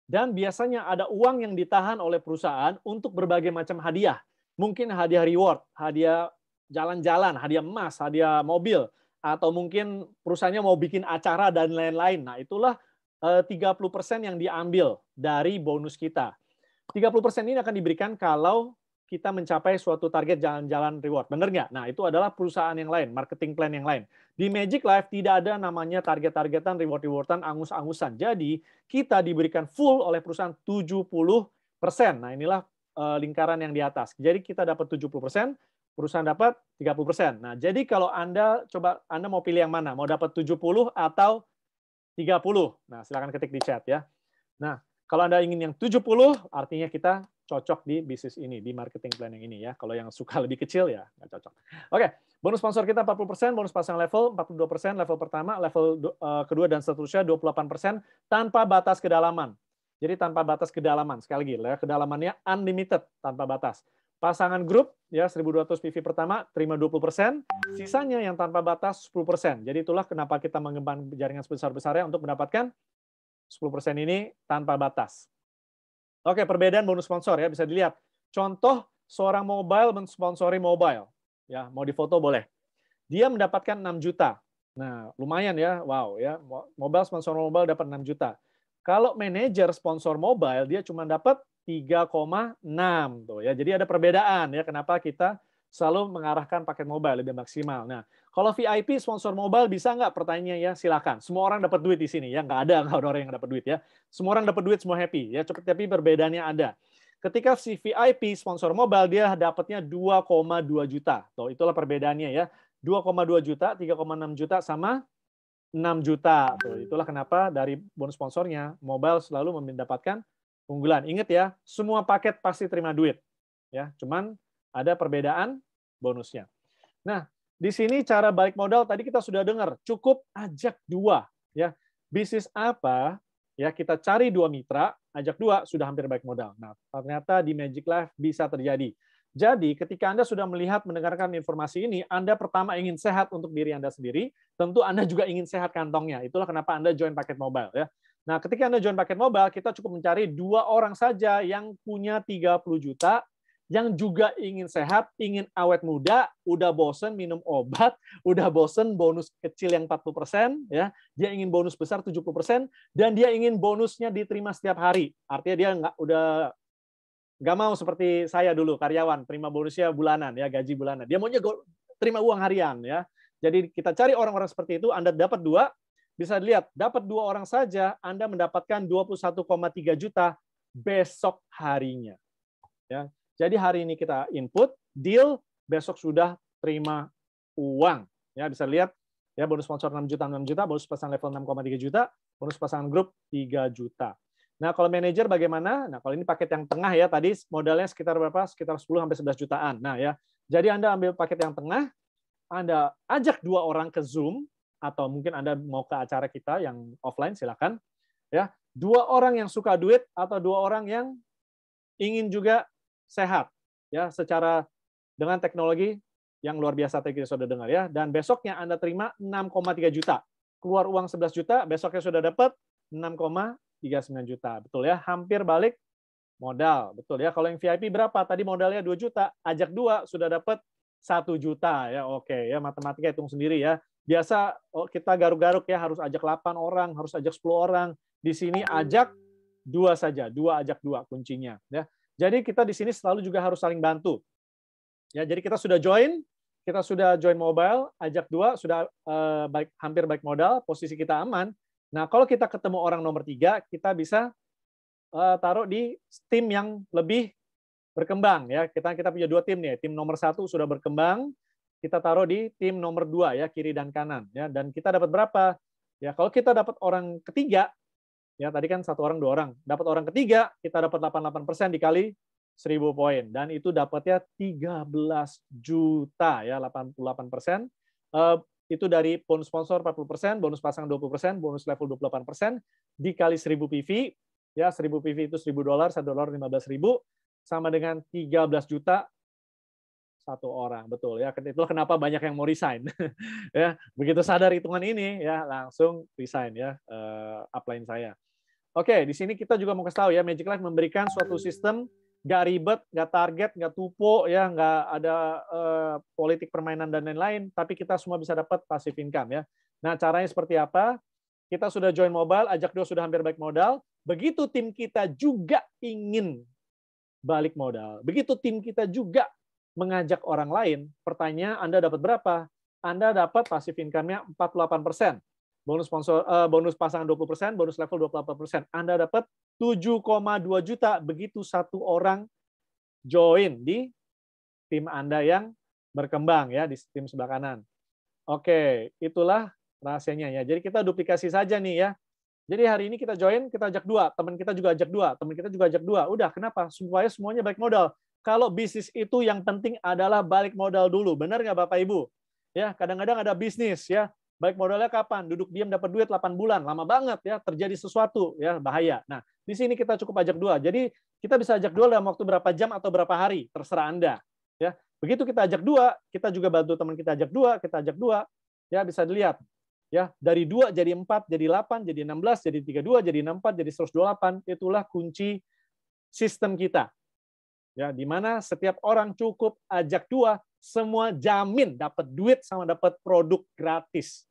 dan biasanya ada uang yang ditahan oleh perusahaan untuk berbagai macam hadiah. Mungkin hadiah reward, hadiah jalan-jalan, hadiah emas, hadiah mobil, atau mungkin perusahaannya mau bikin acara dan lain-lain. Nah, itulah 30% yang diambil dari bonus kita. 30% ini akan diberikan kalau kita mencapai suatu target jalan-jalan reward. Benar nggak? Nah, itu adalah perusahaan yang lain, marketing plan yang lain. Di Magic Life tidak ada namanya target-targetan, reward-rewardan, angus-angusan. Jadi, kita diberikan full oleh perusahaan 70%. Nah, inilah lingkaran yang di atas. Jadi, kita dapat 70%, perusahaan dapat 30%. Nah, jadi kalau Anda mau pilih yang mana? Mau dapat 70 atau 30? Nah, silakan ketik di chat ya. Nah, kalau Anda ingin yang 70, artinya kita cocok di bisnis ini, di marketing plan yang ini ya. Kalau yang suka lebih kecil ya nggak cocok. Oke, bonus sponsor kita 40%, bonus pasang level 42%, level pertama, level kedua dan seterusnya 28% tanpa batas kedalaman. Jadi tanpa batas kedalaman. Sekali lagi, kedalamannya unlimited, tanpa batas. Pasangan grup ya 1.200 PV pertama terima 20%, sisanya yang tanpa batas 10%. Jadi itulah kenapa kita mengembangkan jaringan sebesar-besarnya untuk mendapatkan 10% ini tanpa batas. Oke, perbedaan bonus sponsor ya, bisa dilihat. Contoh seorang mobile mensponsori mobile. Ya, mau difoto boleh. Dia mendapatkan 6 juta. Nah, lumayan ya. Wow ya. Mobile sponsor mobile dapat 6 juta. Kalau manajer sponsor mobile dia cuma dapat 3,6 tuh ya. Jadi ada perbedaan ya, kenapa kita selalu mengarahkan paket mobile lebih maksimal. Nah, kalau VIP sponsor mobile bisa nggak? Pertanyaannya ya, silakan. Semua orang dapat duit di sini ya, nggak ada orang yang dapat duit ya. Semua orang dapat duit, semua happy ya. Tapi perbedaannya ada. Ketika si VIP sponsor mobile dia dapatnya 2,2 juta. Tuh, itulah perbedaannya ya. 2,2 juta, 3,6 juta sama 6 juta. Tuh, itulah kenapa dari bonus sponsornya mobile selalu mendapatkan unggulan. Ingat ya, semua paket pasti terima duit. Ya, cuman ada perbedaan bonusnya. Nah, di sini cara balik modal tadi kita sudah dengar, cukup ajak 2 ya. Bisnis apa? Ya, kita cari 2 mitra, ajak 2 sudah hampir balik modal. Nah, ternyata di Magic Life bisa terjadi. Jadi, ketika Anda sudah melihat, mendengarkan informasi ini, Anda pertama ingin sehat untuk diri Anda sendiri, tentu Anda juga ingin sehat kantongnya. Itulah kenapa Anda join paket mobile ya. Nah, ketika Anda join paket mobile, kita cukup mencari 2 orang saja yang punya 30 juta, yang juga ingin sehat, ingin awet muda, udah bosen minum obat, udah bosen bonus kecil yang 40%, ya, dia ingin bonus besar 70%, dan dia ingin bonusnya diterima setiap hari. Artinya dia nggak mau seperti saya dulu, karyawan, terima bonusnya bulanan, ya, gaji bulanan. Dia maunya terima uang harian. Ya. Jadi kita cari orang-orang seperti itu, Anda dapat 2, bisa dilihat, dapat 2 orang saja, Anda mendapatkan 21,3 juta besok harinya. Ya. Jadi hari ini kita input, deal, besok sudah terima uang. Ya, bisa lihat, ya, bonus sponsor 6 juta, bonus pasang level 6,3 juta, bonus pasangan grup 3 juta. Nah, kalau manajer bagaimana? Nah, kalau ini paket yang tengah ya, tadi modalnya sekitar berapa? Sekitar 10-11 jutaan. Nah, ya. Jadi Anda ambil paket yang tengah, Anda ajak 2 orang ke Zoom, atau mungkin Anda mau ke acara kita yang offline, silakan. Ya, 2 orang yang suka duit atau 2 orang yang ingin juga sehat, ya, secara dengan teknologi yang luar biasa tadi kita sudah dengar ya. Dan besoknya Anda terima 6,3 juta. keluar uang 11 juta, besoknya sudah dapat 6,39 juta. Betul ya, hampir balik modal. Betul ya, kalau yang VIP berapa? Tadi modalnya 2 juta, ajak 2 sudah dapat 1 juta ya. Oke ya, matematika hitung sendiri ya. Biasa kita garuk-garuk ya, harus ajak 8 orang, harus ajak 10 orang. Di sini ajak 2 saja, 2 ajak 2 kuncinya ya. Jadi kita di sini selalu juga harus saling bantu. Ya, jadi kita sudah join mobile, ajak 2 sudah hampir baik modal, posisi kita aman. Nah, kalau kita ketemu orang nomor 3, kita bisa taruh di tim yang lebih berkembang ya. Kita punya 2 tim nih. Tim nomor 1 sudah berkembang, kita taruh di tim nomor 2 ya, kiri dan kanan ya. Dan kita dapat berapa? Ya, kalau kita dapat orang ketiga, ya tadi kan 1 orang 2 orang, dapat orang ketiga, kita dapat 88% dikali 1000 poin, dan itu dapatnya 13 juta ya, 88%. Itu dari bonus sponsor 40%, bonus pasangan 20%, bonus level 28%, dikali 1000 PV, ya 1000 PV itu $1000, $1 15.000, sama dengan 13 juta 1 orang, betul ya. Itulah kenapa banyak yang mau resign. Ya, begitu sadar hitungan ini ya langsung resign ya, upline saya. Oke, di sini kita juga mau kasih tahu ya, Magic Life memberikan suatu sistem nggak ribet, nggak target, nggak tupo ya, nggak ada politik permainan dan lain-lain, tapi kita semua bisa dapat passive income ya. Nah, caranya seperti apa? Kita sudah join mobile, ajak 2 sudah hampir baik modal. Begitu tim kita juga ingin balik modal. Begitu tim kita juga mengajak orang lain, pertanyaan Anda dapat berapa? Anda dapat passive income-nya 48%. Bonus sponsor, bonus pasangan 20%, bonus level 28%. Anda dapat 7,2 juta begitu 1 orang join di tim Anda yang berkembang ya, di tim sebelah kanan. Oke, itulah rahasianya ya. Jadi kita duplikasi saja nih ya. Jadi hari ini kita join, kita ajak 2, teman kita juga ajak 2, teman kita juga ajak 2. Udah, kenapa? Supaya semuanya balik modal. Kalau bisnis itu yang penting adalah balik modal dulu. Benar nggak Bapak Ibu? Ya, kadang-kadang ada bisnis ya. Balik modalnya kapan? Duduk diam dapat duit 8 bulan. Lama banget ya, terjadi sesuatu ya, bahaya. Nah, di sini kita cukup ajak 2. Jadi kita bisa ajak 2 dalam waktu berapa jam atau berapa hari, terserah Anda. Ya, begitu kita ajak 2, kita juga bantu teman kita ajak 2, kita ajak 2. Ya, bisa dilihat. Ya, dari 2 jadi 4, jadi 8, jadi 16, jadi 32, jadi 64, jadi 128. Itulah kunci sistem kita. Ya, di mana setiap orang cukup ajak 2, semua jamin dapat duit sama dapat produk gratis.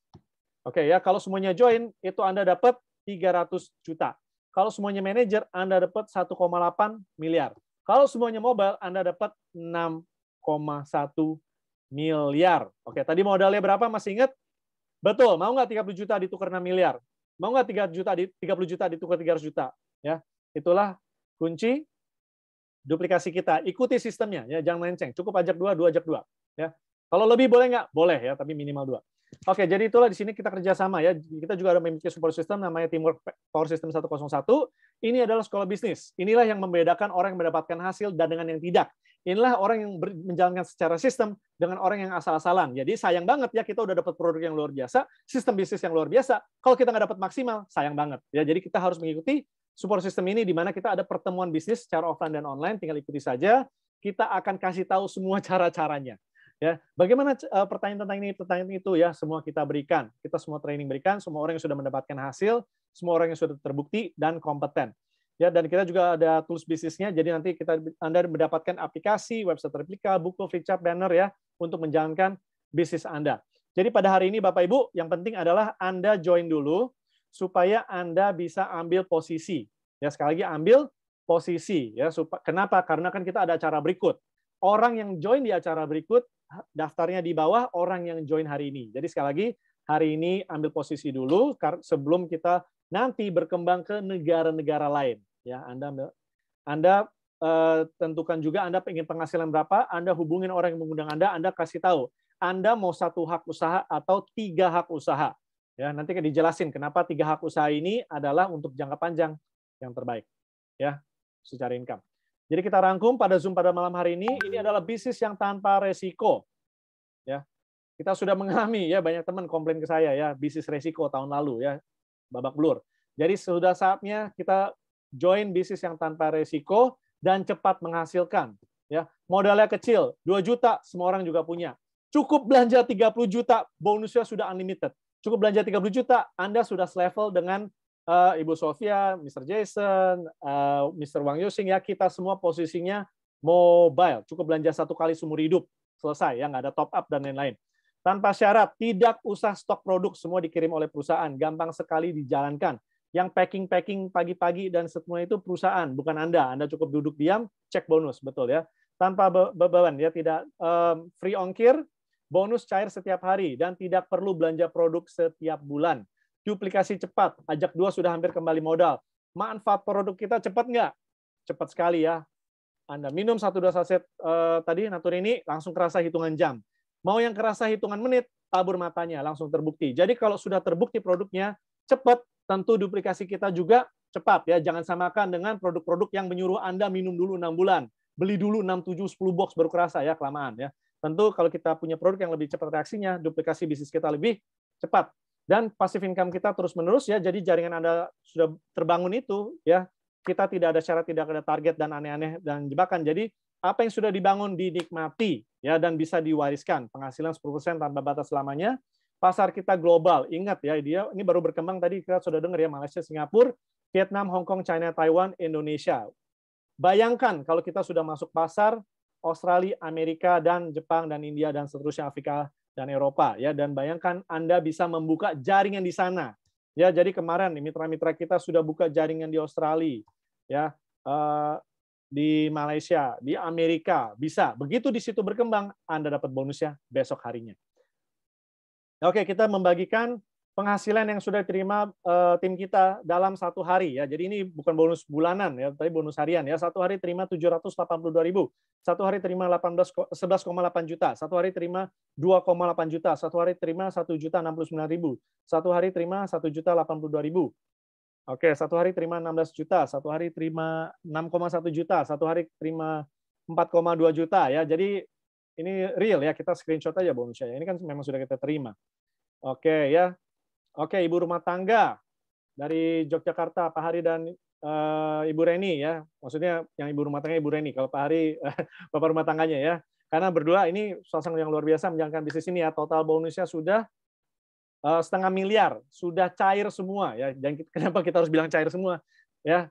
Oke ya, kalau semuanya join itu Anda dapat 300 juta. Kalau semuanya manajer Anda dapat 1,8 miliar. Kalau semuanya mobile Anda dapat 6,1 miliar. Oke, tadi modalnya berapa masih ingat? Betul, mau nggak 30 juta ditukar 6 miliar? Mau nggak 30 juta ditukar 300 juta? Ya, itulah kunci duplikasi kita. Ikuti sistemnya ya, jangan melenceng. Cukup ajak 2, 2 ajak 2 ya. Kalau lebih boleh nggak? Boleh ya, tapi minimal 2. Oke, jadi itulah di sini kita kerjasama ya. Kita juga ada memiliki support system namanya Teamwork Power System 101. Ini adalah sekolah bisnis. Inilah yang membedakan orang yang mendapatkan hasil dan dengan yang tidak. Inilah orang yang menjalankan secara sistem dengan orang yang asal-asalan. Jadi sayang banget ya, kita udah dapat produk yang luar biasa, sistem bisnis yang luar biasa. Kalau kita nggak dapat maksimal, sayang banget ya. Jadi kita harus mengikuti support system ini, di mana kita ada pertemuan bisnis secara offline dan online, tinggal ikuti saja. Kita akan kasih tahu semua cara-caranya. Ya, bagaimana pertanyaan tentang ini, pertanyaan itu ya, semua kita berikan. Kita semua training berikan, semua orang yang sudah mendapatkan hasil, semua orang yang sudah terbukti dan kompeten. Ya, dan kita juga ada tools bisnisnya, jadi nanti Anda mendapatkan aplikasi, website replika, buku, flip chart, banner ya, untuk menjalankan bisnis Anda. Jadi pada hari ini Bapak Ibu, yang penting adalah Anda join dulu, supaya Anda bisa ambil posisi. Ya, sekali lagi ambil posisi ya. Kenapa? Karena kan kita ada acara berikut. Orang yang join di acara berikut daftarnya di bawah orang yang join hari ini. Jadi sekali lagi hari ini ambil posisi dulu sebelum kita nanti berkembang ke negara-negara lain. Ya, Anda tentukan juga Anda ingin penghasilan berapa, Anda hubungin orang yang mengundang Anda kasih tahu Anda mau 1 hak usaha atau 3 hak usaha. Ya, nanti akan dijelasin kenapa 3 hak usaha ini adalah untuk jangka panjang yang terbaik. Ya, secara income. Jadi kita rangkum pada Zoom pada malam hari ini adalah bisnis yang tanpa resiko. Ya, kita sudah mengalami ya, banyak teman komplain ke saya ya, bisnis resiko tahun lalu ya, babak belur. Jadi sudah saatnya kita join bisnis yang tanpa resiko dan cepat menghasilkan. Ya, modalnya kecil, 2 juta semua orang juga punya. Cukup belanja 30 juta, bonusnya sudah unlimited. Cukup belanja 30 juta, Anda sudah selevel dengan Ibu Sofia, Mr. Jason, Mr. Wang Yoxing, ya kita semua posisinya mobile. Cukup belanja 1 kali seumur hidup, selesai, ya nggak ada top up dan lain-lain. Tanpa syarat, tidak usah stok produk, semua dikirim oleh perusahaan, gampang sekali dijalankan. Yang packing-packing pagi-pagi dan semuanya itu perusahaan, bukan Anda. Anda cukup duduk diam, cek bonus, betul ya. Tanpa beban, ya tidak free ongkir, bonus cair setiap hari, dan tidak perlu belanja produk setiap bulan. Duplikasi cepat, ajak 2 sudah hampir kembali modal. Manfaat produk kita cepat nggak? Cepat sekali ya. Anda minum 1-2 saset tadi, Natur ini, langsung kerasa hitungan jam. Mau yang kerasa hitungan menit, tabur matanya, langsung terbukti. Jadi kalau sudah terbukti produknya cepat, tentu duplikasi kita juga cepat ya. Jangan samakan dengan produk-produk yang menyuruh Anda minum dulu 6 bulan. Beli dulu 6, 7, 10 box baru kerasa ya, kelamaan ya. Tentu kalau kita punya produk yang lebih cepat reaksinya, duplikasi bisnis kita lebih cepat. Dan passive income kita terus-menerus ya. Jadi jaringan Anda sudah terbangun itu ya. Kita tidak ada syarat, tidak ada target dan aneh-aneh dan jebakan. Jadi apa yang sudah dibangun dinikmati ya dan bisa diwariskan. Penghasilan 10% tanpa batas selamanya. Pasar kita global, ingat ya, dia ini baru berkembang tadi kita sudah dengar ya, Malaysia, Singapura, Vietnam, Hong Kong, China, Taiwan, Indonesia. Bayangkan kalau kita sudah masuk pasar Australia, Amerika, dan Jepang, dan India, dan seterusnya, Afrika, dan Eropa. Ya, dan bayangkan Anda bisa membuka jaringan di sana. Ya, jadi kemarin mitra-mitra kita sudah buka jaringan di Australia, ya, di Malaysia, di Amerika, bisa. Begitu di situ berkembang, Anda dapat bonusnya besok harinya. Oke, kita membagikan penghasilan yang sudah diterima tim kita dalam 1 hari ya. Jadi ini bukan bonus bulanan ya, tapi bonus harian ya. 1 hari terima 782.000, 1 hari terima 11,8 juta, 1 hari terima 2,8 juta, 1 hari terima 1.069.000, 1 hari terima 1.082.000. Oke, 1 hari terima 16 juta, 1 hari terima 6,1 juta, 1 hari terima 4,2 juta ya. Jadi ini real ya, kita screenshot aja bonusnya. Ini kan memang sudah kita terima. Oke ya. Oke, ibu rumah tangga dari Yogyakarta, Pak Hari dan Ibu Reni ya. Maksudnya yang ibu rumah tangga Ibu Reni, kalau Pak Hari Bapak rumah tangganya ya. Karena berdua ini sosok yang luar biasa menjalankan bisnis ini ya. Total bonusnya sudah 0,5 miliar, sudah cair semua ya. Dan kenapa kita harus bilang cair semua ya?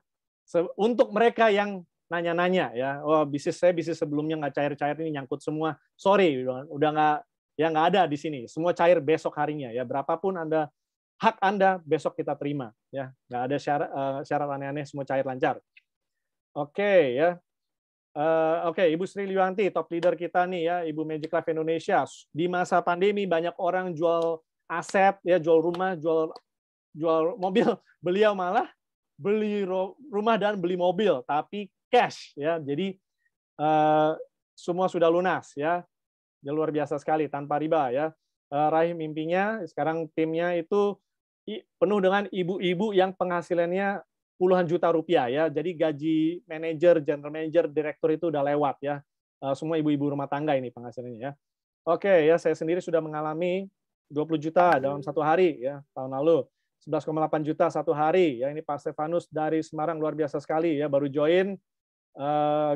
Untuk mereka yang nanya-nanya ya, oh bisnis sebelumnya nggak cair-cair, ini nyangkut semua. Sorry, udah nggak ada di sini. Semua cair besok harinya ya. Berapapun hak Anda besok kita terima ya. Nggak ada syarat aneh-aneh, semua cair lancar. Oke ya. Oke, Ibu Sri Liwanti, top leader kita nih ya, Ibu Magic Life Indonesia. Di masa pandemi banyak orang jual aset ya, jual rumah, jual mobil. Beliau malah beli rumah dan beli mobil, tapi cash ya. Jadi semua sudah lunas ya. Dia luar biasa sekali tanpa riba ya. Raih mimpinya, sekarang timnya itu penuh dengan ibu-ibu yang penghasilannya puluhan juta rupiah ya. Jadi gaji manajer, general manager, direktur itu udah lewat ya. Semua ibu-ibu rumah tangga ini penghasilannya ya. Oke ya, saya sendiri sudah mengalami 20 juta dalam 1 hari ya tahun lalu. 11,8 juta 1 hari ya. Ini Pak Stefanus dari Semarang luar biasa sekali ya, baru join,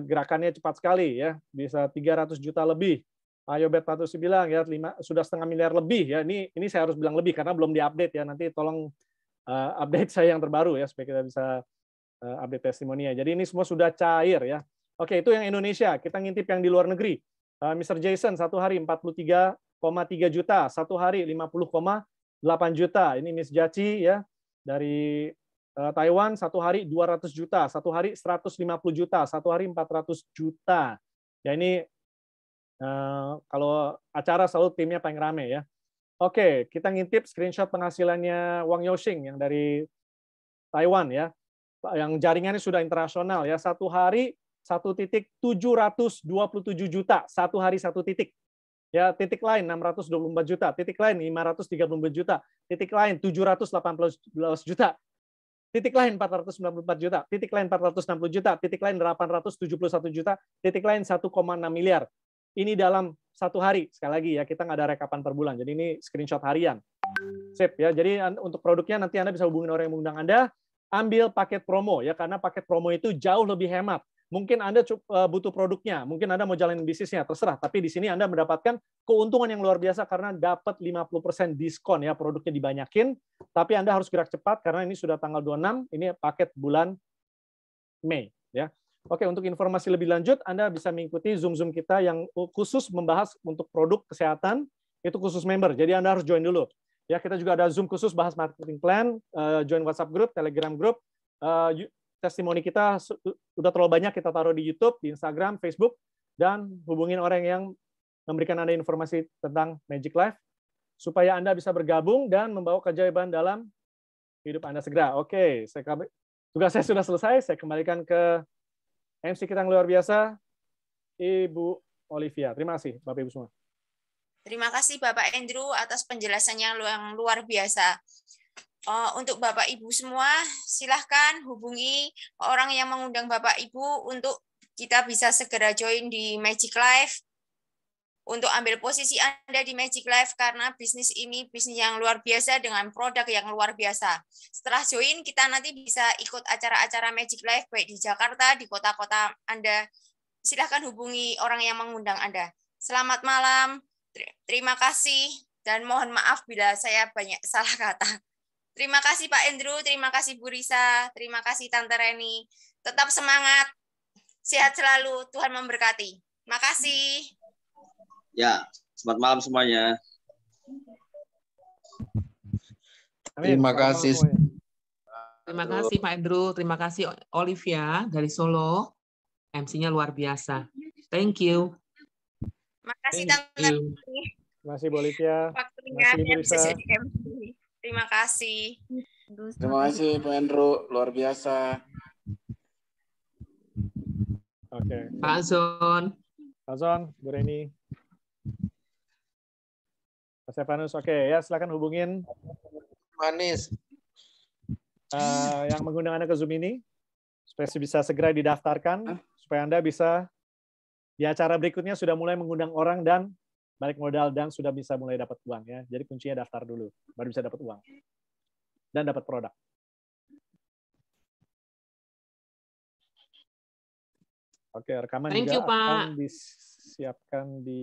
gerakannya cepat sekali ya, bisa 300 juta lebih. Pak Yobet Patusi bilang ya sudah 0,5 miliar lebih ya. Ini saya harus bilang lebih karena belum diupdate ya. Nanti tolong update saya yang terbaru ya supaya kita bisa update testimoninya. Jadi ini semua sudah cair ya. Oke, itu yang Indonesia. Kita ngintip yang di luar negeri. Mr. Jason 1 hari 43,3 juta, 1 hari 50,8 juta. Ini Miss Jaci ya dari Taiwan 1 hari 200 juta, 1 hari 150 juta, 1 hari 400 juta. Ya ini kalau acara selalu timnya paling rame ya. Oke, kita ngintip screenshot penghasilannya Wang Yoxing yang dari Taiwan ya. Yang jaringannya sudah internasional ya. 1 hari 1.727 juta, 1 hari 1 titik. Ya, titik lain 624 juta, titik lain 534 juta, titik lain 718 juta. Titik lain 494 juta, titik lain 460 juta, titik lain 871 juta, titik lain 1,6 miliar. Ini dalam 1 hari, sekali lagi ya, kita nggak ada rekapan per bulan, jadi ini screenshot harian. Sip ya, jadi untuk produknya nanti Anda bisa hubungin orang yang mengundang Anda, ambil paket promo ya, karena paket promo itu jauh lebih hemat. Mungkin Anda butuh produknya, mungkin Anda mau jalanin bisnisnya, terserah, tapi di sini Anda mendapatkan keuntungan yang luar biasa karena dapat 50% diskon ya, produknya dibanyakin, tapi Anda harus gerak cepat karena ini sudah tanggal 26, ini paket bulan Mei ya. Oke, untuk informasi lebih lanjut Anda bisa mengikuti Zoom kita yang khusus membahas untuk produk kesehatan, itu khusus member. Jadi Anda harus join dulu. Ya, kita juga ada Zoom khusus bahas marketing plan, join WhatsApp group, Telegram group. Testimoni kita udah terlalu banyak kita taruh di YouTube, di Instagram, Facebook, dan hubungin orang yang memberikan Anda informasi tentang Magic Life supaya Anda bisa bergabung dan membawa keajaiban dalam hidup Anda segera. Oke, tugas saya sudah selesai. Saya kembalikan ke MC kita yang luar biasa, Ibu Olivia. Terima kasih, Bapak Ibu semua. Terima kasih Bapak Andrew atas penjelasannya yang luar biasa. Untuk Bapak Ibu semua, silahkan hubungi orang yang mengundang Bapak Ibu untuk kita bisa segera join di Magic Life. Untuk ambil posisi Anda di Magic Life karena bisnis ini bisnis yang luar biasa dengan produk yang luar biasa. Setelah join, kita nanti bisa ikut acara-acara Magic Life baik di Jakarta, di kota-kota Anda. Silahkan hubungi orang yang mengundang Anda. Selamat malam, terima kasih, dan mohon maaf bila saya banyak salah kata. Terima kasih Pak Andrew, terima kasih Bu Risa, terima kasih Tante Reni. Tetap semangat, sehat selalu, Tuhan memberkati. Makasih. Ya, selamat malam semuanya. Terima kasih. Terima kasih Pak Andrew, terima kasih Olivia dari Solo. MC-nya luar biasa. Thank you. Makasih Tante. Terima kasih Bu Olivia. Waktunya bisa jadi MC. Terima kasih. Terima kasih Pak Andrew, luar biasa. Oke. Pak Zon. Pak Zon, Bu Reni. Pak Stefanus, oke ya, silakan hubungin Manis. Yang mengundang Anda ke Zoom ini supaya bisa segera didaftarkan supaya Anda bisa di acara berikutnya sudah mulai mengundang orang dan balik modal dan sudah bisa mulai dapat uang ya. Jadi kuncinya daftar dulu baru bisa dapat uang dan dapat produk. Oke, rekaman juga akan disiapkan di